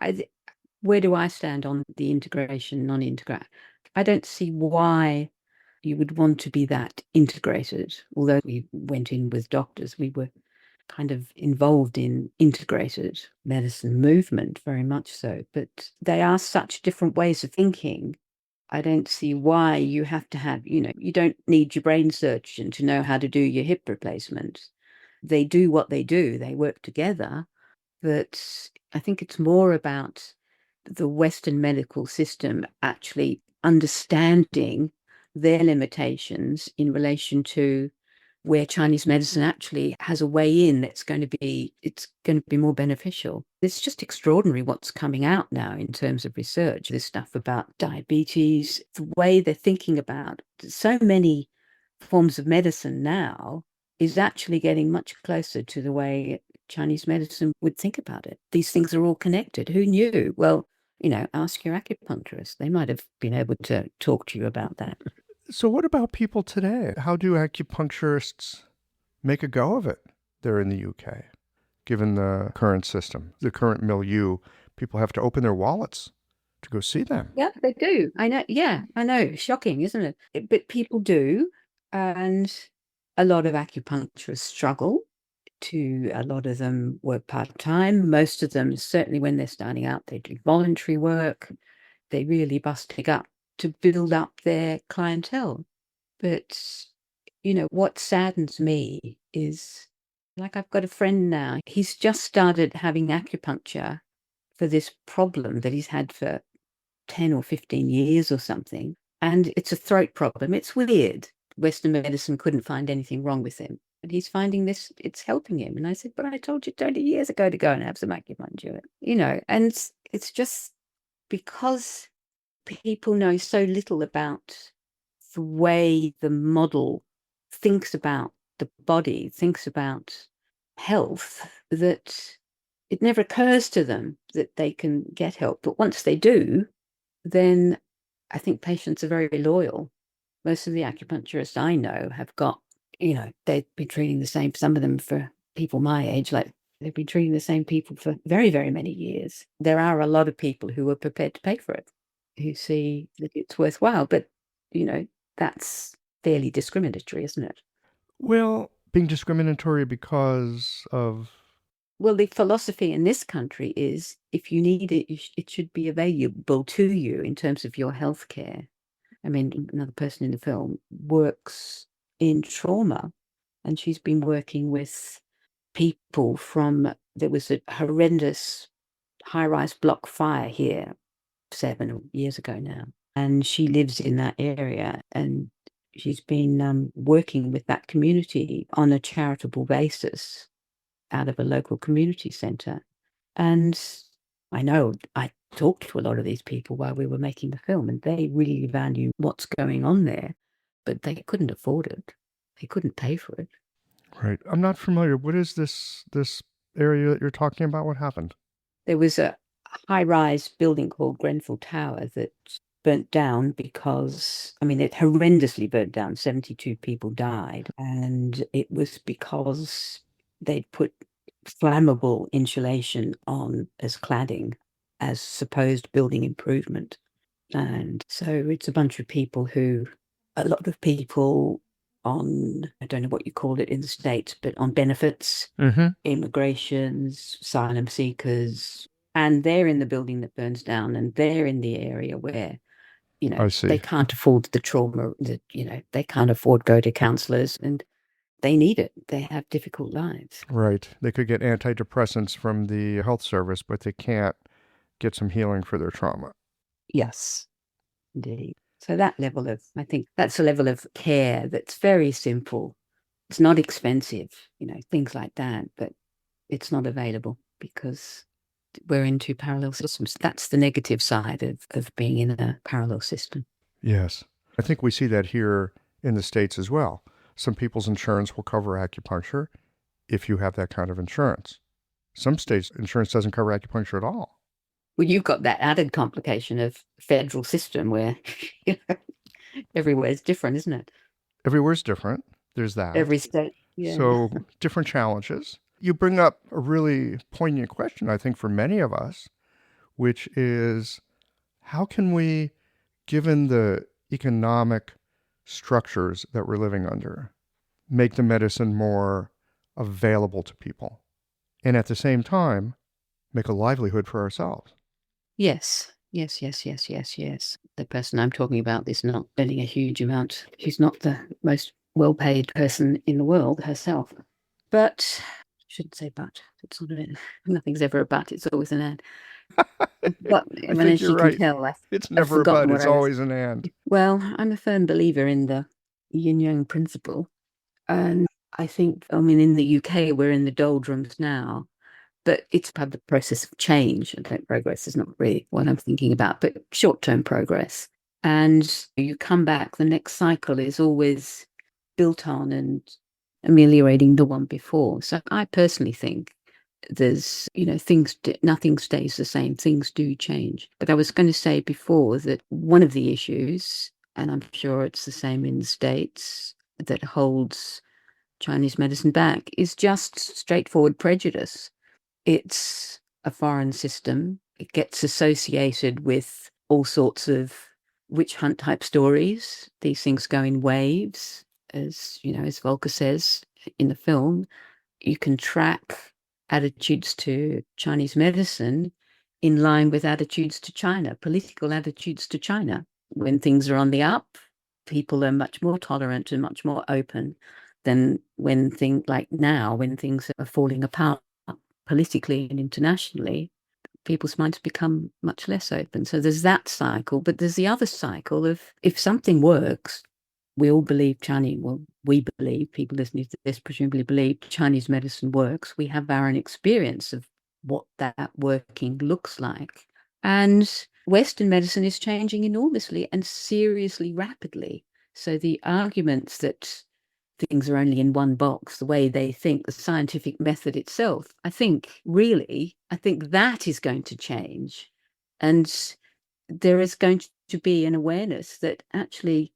where do I stand on the integration, non-integrate? I don't see why you would want to be that integrated. Although we went in with doctors, we were kind of involved in integrated medicine movement, very much so. But they are such different ways of thinking. I don't see why you have to have, you don't need your brain surgeon to know how to do your hip replacement. They do what they do, they work together. But I think it's more about the Western medical system actually understanding their limitations in relation to where Chinese medicine actually has a way in it's going to be more beneficial. It's just extraordinary what's coming out now in terms of research. This stuff about diabetes, the way they're thinking about so many forms of medicine now is actually getting much closer to the way Chinese medicine would think about it. These things are all connected. Who knew? Well, ask your acupuncturist. They might have been able to talk to you about that. So, what about people today? How do acupuncturists make a go of it there in the UK, given the current system, the current milieu? People have to open their wallets to go see them. Yeah, they do. I know. Yeah, I know. Shocking, isn't it? But people do. And a lot of acupuncturists struggle. A lot of them work part-time. Most of them, certainly when they're starting out, they do voluntary work. They really bust it up to build up their clientele. But, what saddens me is, like, I've got a friend now, he's just started having acupuncture for this problem that he's had for 10 or 15 years or something. And it's a throat problem. It's weird. Western medicine couldn't find anything wrong with him. But he's finding this, it's helping him. And I said, but I told you 20 years ago to go and have some acupuncture, and it's just because people know so little about the way the model thinks about the body, thinks about health, that it never occurs to them that they can get help. But once they do, then I think patients are very loyal. Most of the acupuncturists I know have got, they've been treating the same, some of them for people my age, like they've been treating the same people for very, very many years. There are a lot of people who are prepared to pay for it, who see that it's worthwhile. But, that's fairly discriminatory, isn't it? Well, being discriminatory because of... Well, the philosophy in this country is if you need it, it should be available to you in terms of your healthcare. I mean, another person in the film works in trauma, and she's been working with people there was a horrendous high-rise block fire here 7 years ago now. And she lives in that area, and she's been working with that community on a charitable basis out of a local community centre. And I know I talked to a lot of these people while we were making the film, and they really value what's going on there, but they couldn't afford it. They couldn't pay for it. Right. I'm not familiar. What is this area that you're talking about? What happened? There was a high-rise building called Grenfell Tower that burnt down because, it horrendously burnt down. 72 people died. And it was because they'd put flammable insulation on as cladding, as supposed building improvement. And so it's a bunch of people a lot of people on, I don't know what you call it in the States, but on benefits, immigrations, asylum seekers, and they're in the building that burns down, and they're in the area where, I see. they can't afford the trauma, they can't afford go to counselors, and they need it. They have difficult lives. Right. They could get antidepressants from the health service, but they can't get some healing for their trauma. Yes, indeed. So I think that's a level of care that's very simple. It's not expensive, things like that, but it's not available because we're in two parallel systems. That's the negative side of being in a parallel system. Yes. I think we see that here in the States as well. Some people's insurance will cover acupuncture if you have that kind of insurance. Some states' insurance doesn't cover acupuncture at all. Well, you've got that added complication of federal system where everywhere's different, isn't it? Everywhere's different. There's that. Every state. Yeah. So different challenges. You bring up a really poignant question, I think, for many of us, which is how can we, given the economic structures that we're living under, make the medicine more available to people and at the same time make a livelihood for ourselves? Yes. The person I'm talking about is not earning a huge amount. She's not the most well-paid person in the world herself. But, I shouldn't say but. It's not nothing's ever a but. It's always an and. But I think you're right. It's never a but. It's always an and. Well, I'm a firm believer in the yin-yang principle. And I think, in the UK, we're in the doldrums now. But it's part of the process of change. I think progress is not really what I'm thinking about, but short-term progress. And you come back, the next cycle is always built on and ameliorating the one before. So I personally think there's, nothing stays the same. Things do change. But I was going to say before that one of the issues, and I'm sure it's the same in the States, that holds Chinese medicine back is just straightforward prejudice. It's a foreign system. It gets associated with all sorts of witch hunt type stories. These things go in waves, as Volker says in the film. You can track attitudes to Chinese medicine in line with attitudes to China, political attitudes to China. When things are on the up, people are much more tolerant and much more open than when things are falling apart politically and internationally, people's minds become much less open. So there's that cycle, but there's the other cycle of if something works, we all believe we believe, people listening to this presumably believe Chinese medicine works. We have our own experience of what that working looks like. And Western medicine is changing enormously and seriously rapidly. So the arguments that things are only in one box, the way they think, the scientific method itself, I think that is going to change. And there is going to be an awareness that actually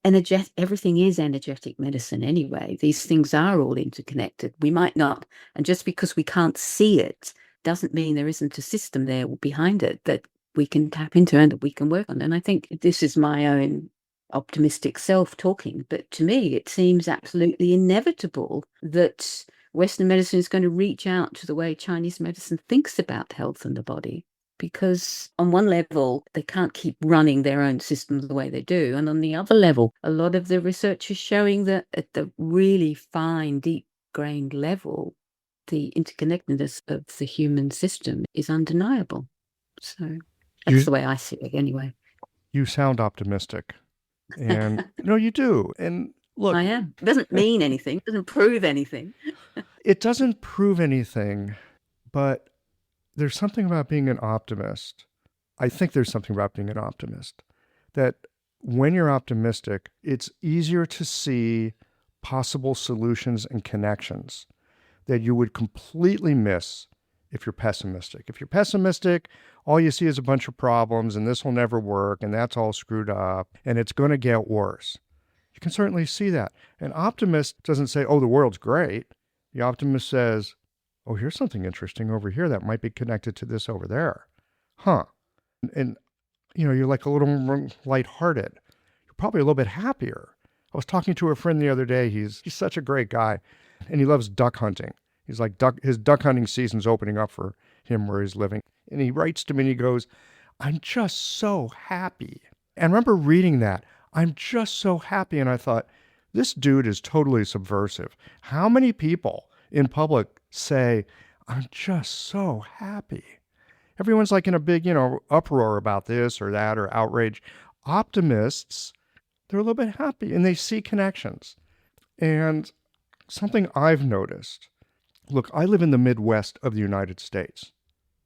everything is energetic medicine anyway. These things are all interconnected. We might not, and just because we can't see it doesn't mean there isn't a system there behind it that we can tap into and that we can work on. And I think this is my own optimistic self talking, but to me it seems absolutely inevitable that Western medicine is going to reach out to the way Chinese medicine thinks about health and the body, because on one level they can't keep running their own systems the way they do, and on the other level a lot of the research is showing that at the really fine deep grained level the interconnectedness of the human system is undeniable. So that's the way I see it anyway. You sound optimistic. And no, you do. And look, I am. It doesn't mean anything. It doesn't prove anything. It doesn't prove anything, but there's something about being an optimist. I think there's something about being an optimist that when you're optimistic, it's easier to see possible solutions and connections that you would completely miss if you're pessimistic. If you're pessimistic, all you see is a bunch of problems and this will never work and that's all screwed up and it's going to get worse. You can certainly see that. An optimist doesn't say, oh, the world's great. The optimist says, oh, here's something interesting over here that might be connected to this over there. Huh. And you're like a little more lighthearted. You're probably a little bit happier I was talking to a friend the other day. He's such a great guy, and he loves duck hunting. He's like, his duck hunting season's opening up for him where he's living. And he writes to me and he goes, I'm just so happy. And I remember reading that. I'm just so happy. And I thought, this dude is totally subversive. How many people in public say, I'm just so happy? Everyone's like in a big, uproar about this or that or outrage. Optimists, they're a little bit happy and they see connections. And something I've noticed, look, I live in the Midwest of the United States.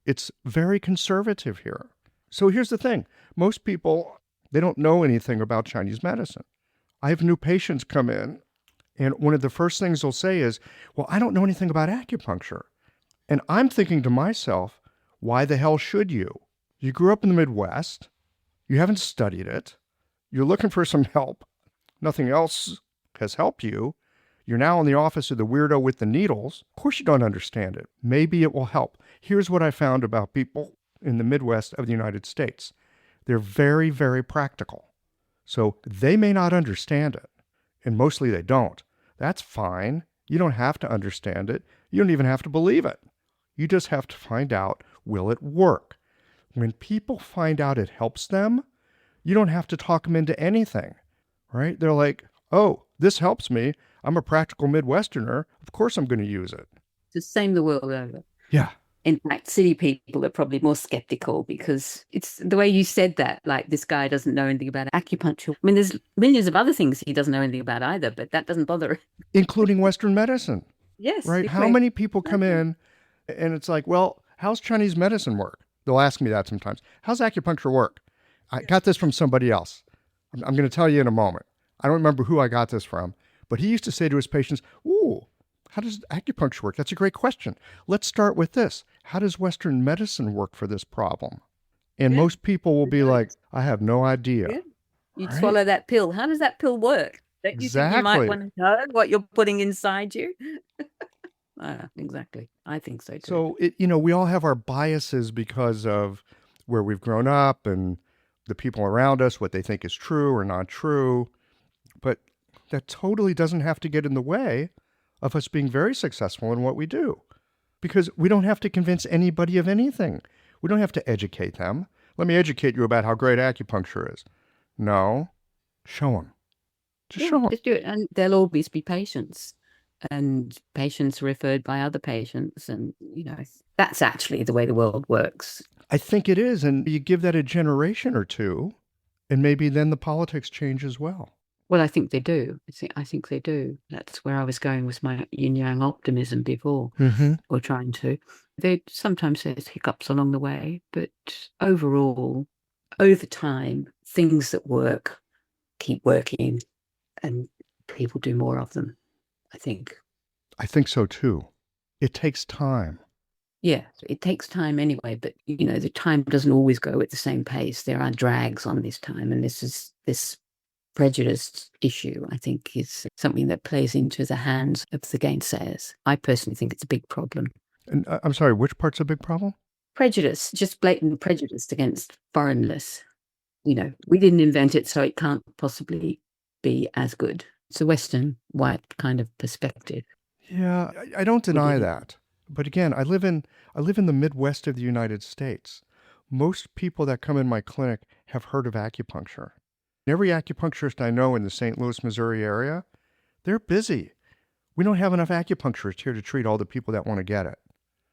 It's very conservative here. So here's the thing. Most people, they don't know anything about Chinese medicine. I have new patients come in, and one of the first things they'll say is, well, I don't know anything about acupuncture. And I'm thinking to myself, why the hell should you? You grew up in the Midwest. You haven't studied it. You're looking for some help. Nothing else has helped you. You're now in the office of the weirdo with the needles. Of course you don't understand it. Maybe it will help. Here's what I found about people in the Midwest of the United States. They're very, very practical. So they may not understand it, and mostly they don't. That's fine. You don't have to understand it. You don't even have to believe it. You just have to find out, will it work? When people find out it helps them, you don't have to talk them into anything, right? They're like, oh, this helps me. I'm a practical Midwesterner. Of course I'm going to use it. It's the same the world over. Yeah. In fact, city people are probably more skeptical because it's the way you said that, like this guy doesn't know anything about acupuncture. I mean, there's millions of other things he doesn't know anything about either, but that doesn't bother him. Including Western medicine. Yes. Right? How many people come in and it's like, well, how's Chinese medicine work? They'll ask me that sometimes. How's acupuncture work? I got this from somebody else. I'm going to tell you in a moment. I don't remember who I got this from, but he used to say to his patients, ooh, how does acupuncture work? That's a great question. Let's start with this. How does Western medicine work for this problem? And most people will be like, I have no idea. Yeah. You'd swallow that pill. How does that pill work? Don't you think you might want to know what you're putting inside you? Exactly. I think so too. So, we all have our biases because of where we've grown up and the people around us, what they think is true or not true. But that totally doesn't have to get in the way of us being very successful in what we do. Because we don't have to convince anybody of anything. We don't have to educate them. Let me educate you about how great acupuncture is. No. Show them. Show them. Just do it. And there'll always be patients. And patients referred by other patients. And, that's actually the way the world works. I think it is. And you give that a generation or two, and maybe then the politics change as well. Well, I think they do. I think they do. That's where I was going with my yin-yang optimism before, or trying to. Sometimes there's hiccups along the way, but overall, over time, things that work keep working and people do more of them, I think. I think so too. It takes time. Yeah, it takes time anyway, but, the time doesn't always go at the same pace. There are drags on this time, and this prejudice issue, I think, is something that plays into the hands of the gainsayers. I personally think it's a big problem. And I'm sorry, which part's a big problem? Prejudice, just blatant prejudice against foreigners. We didn't invent it, so it can't possibly be as good. It's a Western white kind of perspective. Yeah, I don't deny that. But again, I live in the Midwest of the United States. Most people that come in my clinic have heard of acupuncture. Every acupuncturist I know in the St. Louis, Missouri area, they're busy. We don't have enough acupuncturists here to treat all the people that want to get it.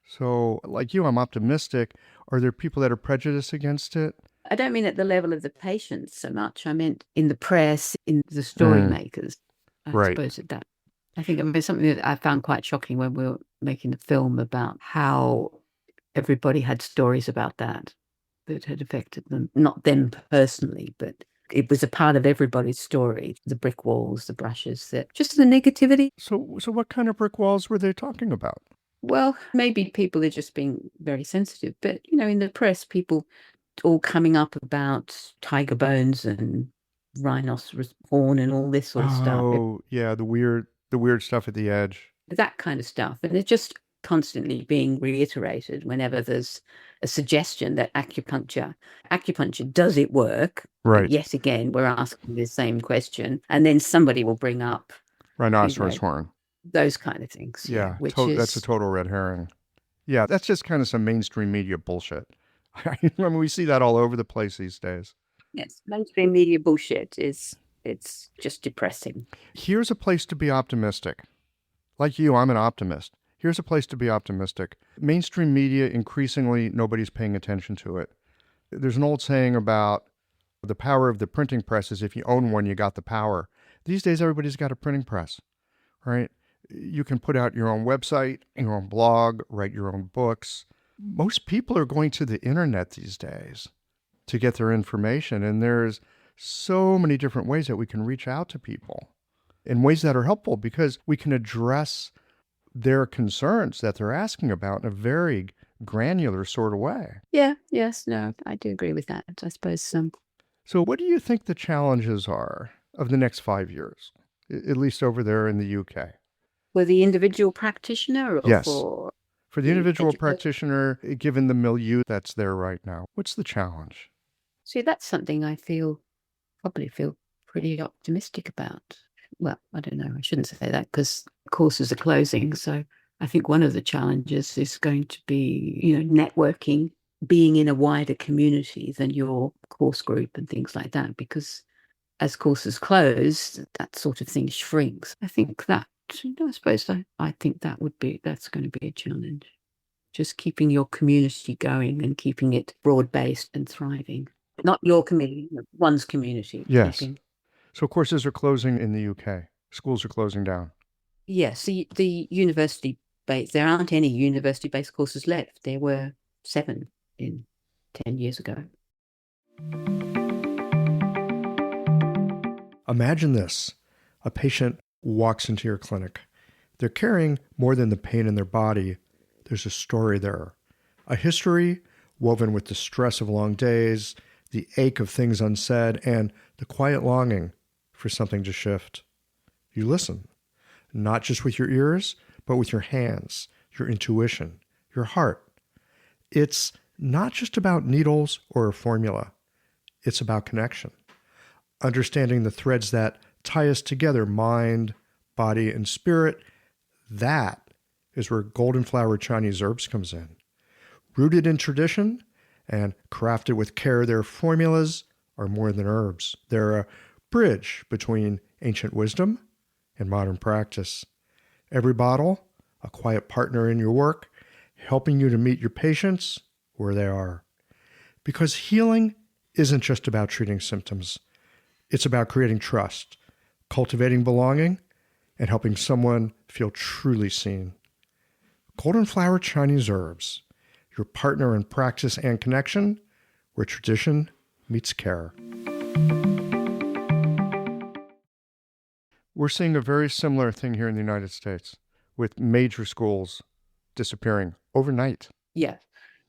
So, like you, I'm optimistic. Are there people that are prejudiced against it? I don't mean at the level of the patients so much. I meant in the press, in the story makers. I suppose at that. I think it's something that I found quite shocking when we were making the film about how everybody had stories about that had affected them. Not them personally, but it was a part of everybody's story. The brick walls, the brushes, just the negativity. So what kind of brick walls were they talking about? Well, maybe people are just being very sensitive. But, in the press, people all coming up about tiger bones and rhinoceros horn and all this sort of stuff. Oh, yeah, the weird stuff at the edge. That kind of stuff. And it's just constantly being reiterated whenever there's a suggestion that acupuncture does it work? Right. Yet again, we're asking the same question, and then somebody will bring up, Rhinoceros horn. those kind of things. Yeah, which is that's a total red herring. Yeah, that's just kind of some mainstream media bullshit. I mean, we see that all over the place these days. Yes, mainstream media bullshit it's just depressing. Here's a place to be optimistic. Like you, I'm an optimist. Here's a place to be optimistic. Mainstream media, increasingly, nobody's paying attention to it. There's an old saying about the power of the printing press is if you own one, you got the power. These days, everybody's got a printing press, right? You can put out your own website, your own blog, write your own books. Most people are going to the internet these days to get their information, and there's so many different ways that we can reach out to people in ways that are helpful because we can address their concerns that they're asking about in a very granular sort of way. Yeah, yes, no, I do agree with that. I suppose So what do you think the challenges are of the next 5 years, at least over there in the UK? for the individual practitioner or Yes. for the individual practitioner, given the milieu that's there right now, what's the challenge? See, that's something I probably feel pretty optimistic about. Well, I don't know. I shouldn't say that because courses are closing. So I think one of the challenges is going to be, networking, being in a wider community than your course group and things like that. Because as courses close, that sort of thing shrinks. I think that, I suppose I think that's going to be a challenge. Just keeping your community going and keeping it broad-based and thriving. Not your community, one's community. Yes. So courses are closing in the UK. Schools are closing down. Yes, the university-based, there aren't any university-based courses left. There were 7 10 years ago. Imagine this. A patient walks into your clinic. They're carrying more than the pain in their body. There's a story there. A history woven with the stress of long days, the ache of things unsaid, and the quiet longing for something to shift. You listen, not just with your ears, but with your hands, your intuition, your heart. It's not just about needles or a formula. It's about connection. Understanding the threads that tie us together, mind, body, and spirit. That is where golden flower Chinese herbs comes in. Rooted in tradition and crafted with care, their formulas are more than herbs. They're a bridge between ancient wisdom and modern practice. Every bottle, a quiet partner in your work, helping you to meet your patients where they are. Because healing isn't just about treating symptoms. It's about creating trust, cultivating belonging, and helping someone feel truly seen. Golden Flower Chinese Herbs, your partner in practice and connection, where tradition meets care. We're seeing a very similar thing here in the United States with major schools disappearing overnight. Yeah.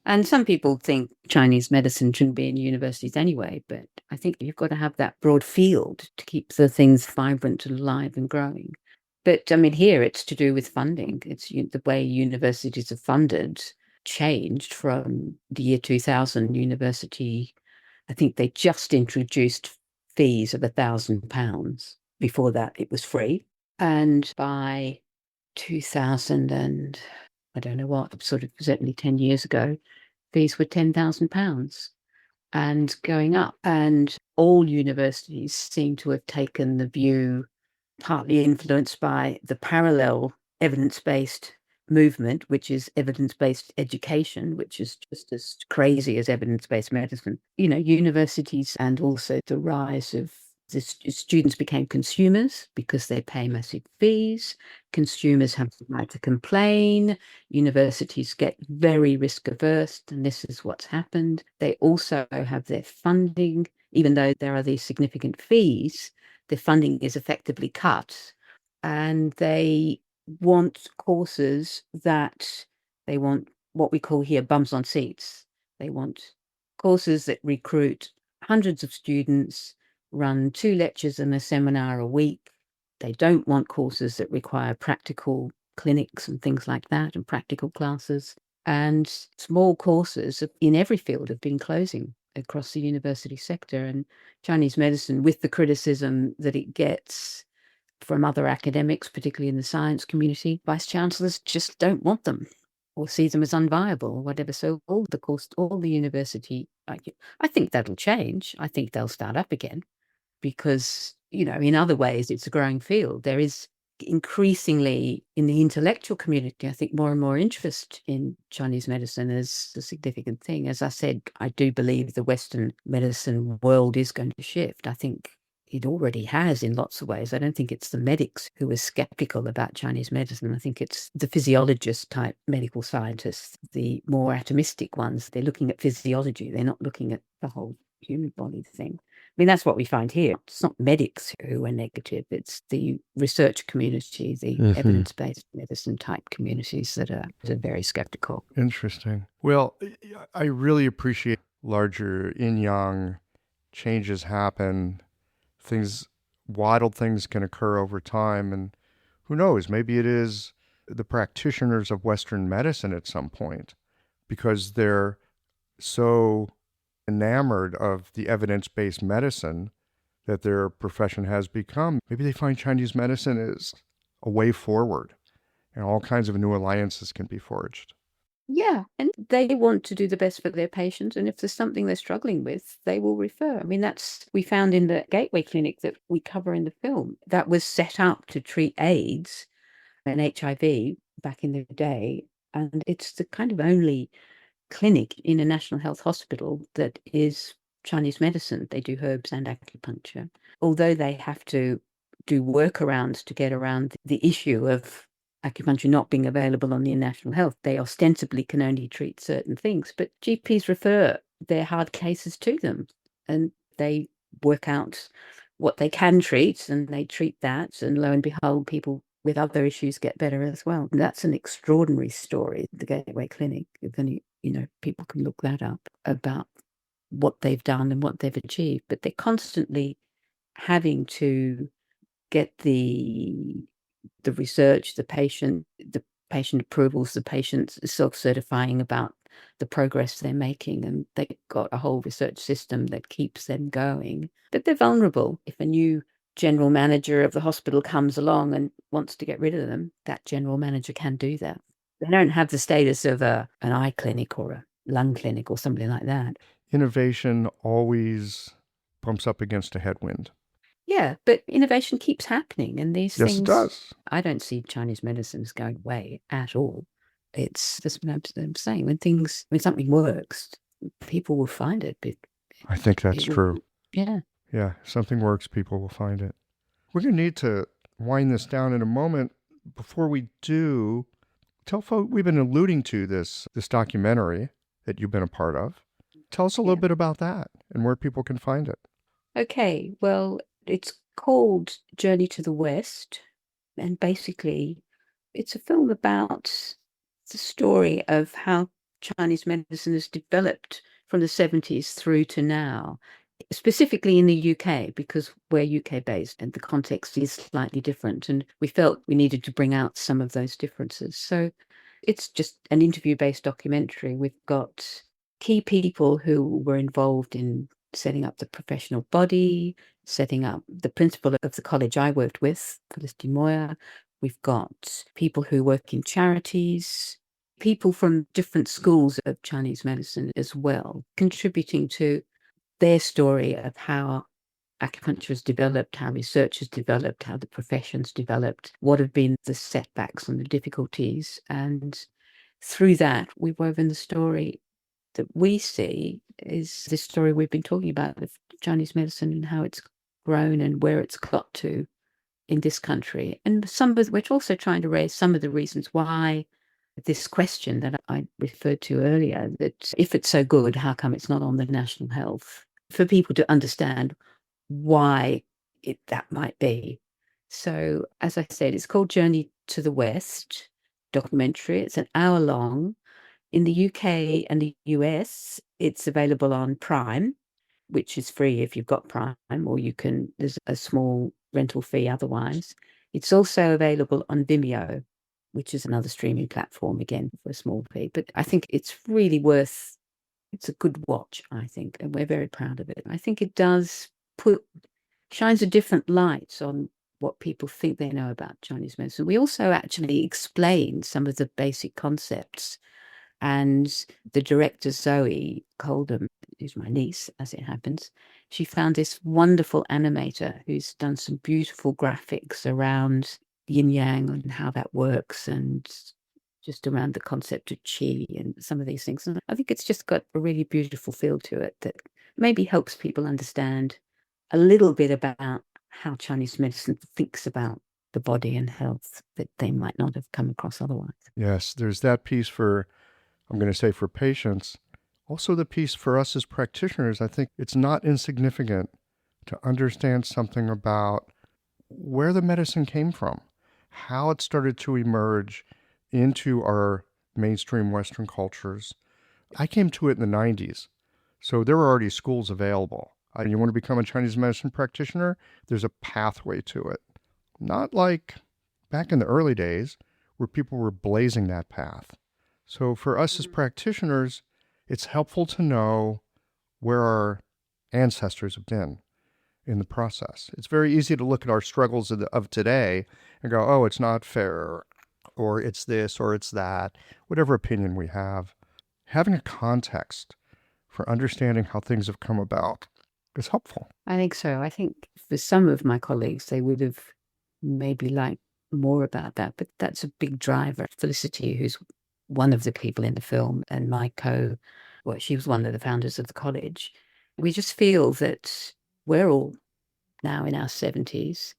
And some people think Chinese medicine shouldn't be in universities anyway, but I think you've got to have that broad field to keep the things vibrant and alive and growing. But I mean, here it's to do with funding. It's the way universities are funded changed from the year 2000 university. I think they just introduced fees of £1,000. Before that, it was free. And by 2000 and I don't know what, sort of certainly 10 years ago, fees were £10,000 and going up. And all universities seem to have taken the view, partly influenced by the parallel evidence-based movement, which is evidence-based education, which is just as crazy as evidence-based medicine. Universities and also the rise of the students became consumers because they pay massive fees. Consumers have the right to complain. Universities get very risk averse, and this is what's happened. They also have their funding, even though there are these significant fees, their funding is effectively cut, and they want courses that they want what we call here bums on seats. They want courses that recruit hundreds of students, run 2 lectures and a seminar a week. They don't want courses that require practical clinics and things like that, and practical classes. And small courses in every field have been closing across the university sector. And Chinese medicine, with the criticism that it gets from other academics, particularly in the science community, vice chancellors just don't want them or see them as unviable or whatever. So all the university, I think that'll change. I think they'll start up again because, in other ways, it's a growing field. There is increasingly in the intellectual community, I think, more and more interest in Chinese medicine as a significant thing. As I said, I do believe the Western medicine world is going to shift. I think it already has in lots of ways. I don't think it's the medics who are skeptical about Chinese medicine. I think it's the physiologist type medical scientists, the more atomistic ones. They're looking at physiology. They're not looking at the whole human body thing. I mean, that's what we find here. It's not medics who are negative. It's the research community, the evidence-based medicine type communities that are very skeptical. Interesting. Well, I really appreciate larger yin-yang changes happen. Wild things can occur over time. And who knows, maybe it is the practitioners of Western medicine at some point because they're so enamored of the evidence-based medicine that their profession has become. Maybe they find Chinese medicine is a way forward and all kinds of new alliances can be forged. Yeah, and they want to do the best for their patients. And if there's something they're struggling with, they will refer. I mean, we found in the Gateway Clinic that we cover in the film, that was set up to treat AIDS and HIV back in the day. And it's the kind of only clinic in a national health hospital that is Chinese medicine. They do herbs and acupuncture. Although they have to do workarounds to get around the issue of acupuncture not being available on the national health, they ostensibly can only treat certain things. But GPs refer their hard cases to them and they work out what they can treat and they treat that. And lo and behold, people with other issues get better as well. And that's an extraordinary story, the Gateway Clinic. If any, people can look that up about what they've done and what they've achieved. But they're constantly having to get the research, the patient approvals, the patient self-certifying about the progress they're making, and they've got a whole research system that keeps them going. But they're vulnerable. If a new general manager of the hospital comes along and wants to get rid of them, that general manager can do that. They don't have the status of an eye clinic or a lung clinic or something like that. Innovation always bumps up against a headwind. Yeah, but innovation keeps happening, and these Yes, things. it does. I don't see Chinese medicine as going away at all. It's just what I'm saying. When something works, people will find it. I think that's true. Yeah. Yeah, if something works, people will find it. We're going to need to wind this down in a moment. Before we do, tell folks, we've been alluding to this documentary that you've been a part of. Tell us a little bit about that and where people can find it. Okay, well, it's called Journey to the West, and basically it's a film about the story of how Chinese medicine has developed from the 70s through to now, specifically in the UK, because we're UK based and the context is slightly different. And we felt we needed to bring out some of those differences. So it's just an interview-based documentary. We've got key people who were involved in setting up the professional body, setting up the principal of the college I worked with, Felicity Moyer. We've got people who work in charities, people from different schools of Chinese medicine as well, contributing to their story of how acupuncture has developed, how research has developed, how the profession's developed, what have been the setbacks and the difficulties. And through that, we've woven the story that we see is this story we've been talking about of Chinese medicine and how it's grown and where it's got to in this country. And we're also trying to raise some of the reasons why this question that I referred to earlier, that if it's so good, how come it's not on the national health? For people to understand why that might be. So, as I said, it's called Journey to the West documentary. It's an hour long. In the UK and the US, it's available on Prime, which is free if you've got Prime, or there's a small rental fee otherwise. It's also available on Vimeo. which is another streaming platform, again, for a small fee. But I think it's a good watch, I think, and we're very proud of it. I think it does shines a different light on what people think they know about Chinese medicine. We also actually explain some of the basic concepts. And the director, Zoe Coldham, who's my niece, as it happens, she found this wonderful animator who's done some beautiful graphics around yin yang and how that works, and just around the concept of qi and some of these things. And I think it's just got a really beautiful feel to it that maybe helps people understand a little bit about how Chinese medicine thinks about the body and health that they might not have come across otherwise. Yes, there's that piece for, I'm going to say, for patients. Also the piece for us as practitioners. I think it's not insignificant to understand something about where the medicine came from, how it started to emerge into our mainstream Western cultures. I came to it in the 90s, so there were already schools available. You want to become a Chinese medicine practitioner? There's a pathway to it. Not like back in the early days where people were blazing that path. So for us as practitioners, it's helpful to know where our ancestors have been in the process. It's very easy to look at our struggles of today and go, oh, it's not fair, or it's this, or it's that, whatever opinion we have. Having a context for understanding how things have come about is helpful. I think so. I think for some of my colleagues, they would have maybe liked more about that, but that's a big driver. Felicity, who's one of the people in the film, and she was one of the founders of the college. We just feel that we're all now in our 70s,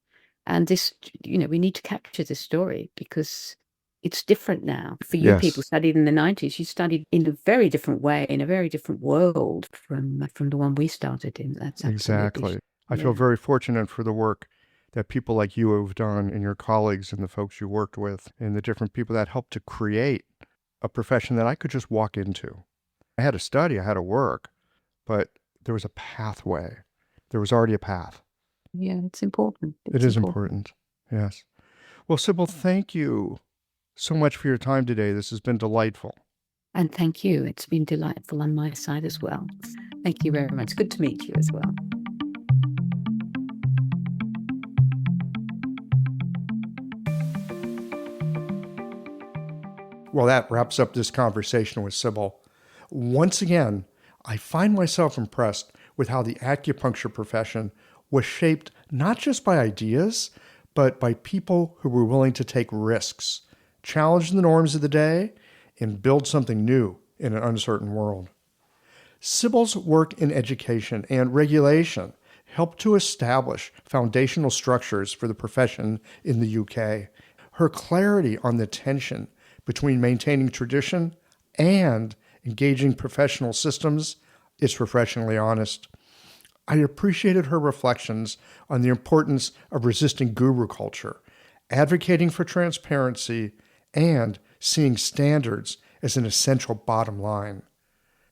and this, we need to capture this story because it's different now. For you people studied in the 90s, you studied in a very different way, in a very different world from the one we started in. That's exactly. I feel very fortunate for the work that people like you have done, and your colleagues and the folks you worked with, and the different people that helped to create a profession that I could just walk into. I had to study, I had to work, but there was a pathway. There was already a path. Yeah, it's important. It is important. Yes. Well, Sybil, thank you so much for your time today. This has been delightful. And thank you. It's been delightful on my side as well. Thank you very much. Good to meet you as well. Well, that wraps up this conversation with Sybil. Once again, I find myself impressed with how the acupuncture profession was shaped not just by ideas, but by people who were willing to take risks, challenge the norms of the day, and build something new in an uncertain world. Sybil's work in education and regulation helped to establish foundational structures for the profession in the UK. Her clarity on the tension between maintaining tradition and engaging professional systems is refreshingly honest. I appreciated her reflections on the importance of resisting guru culture, advocating for transparency, and seeing standards as an essential bottom line.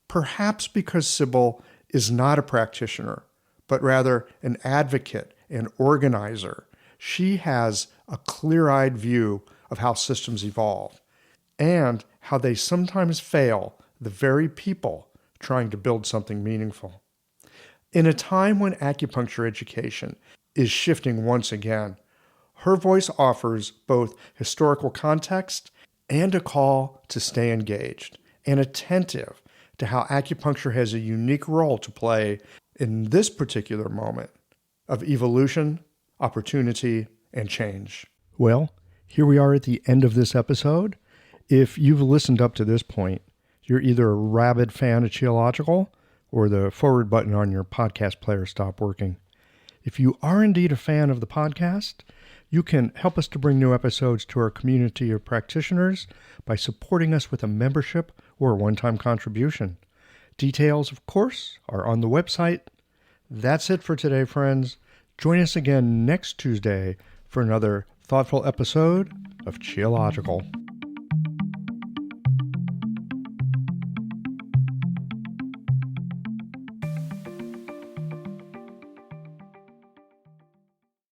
Perhaps because Sybil is not a practitioner, but rather an advocate and organizer, she has a clear-eyed view of how systems evolve and how they sometimes fail the very people trying to build something meaningful. In a time when acupuncture education is shifting once again, her voice offers both historical context and a call to stay engaged and attentive to how acupuncture has a unique role to play in this particular moment of evolution, opportunity, and change. Well, here we are at the end of this episode. If you've listened up to this point, you're either a rabid fan of Qiological or the forward button on your podcast player stopped working. If you are indeed a fan of the podcast, you can help us to bring new episodes to our community of practitioners by supporting us with a membership or a one-time contribution. Details, of course, are on the website. That's it for today, friends. Join us again next Tuesday for another thoughtful episode of Qiological.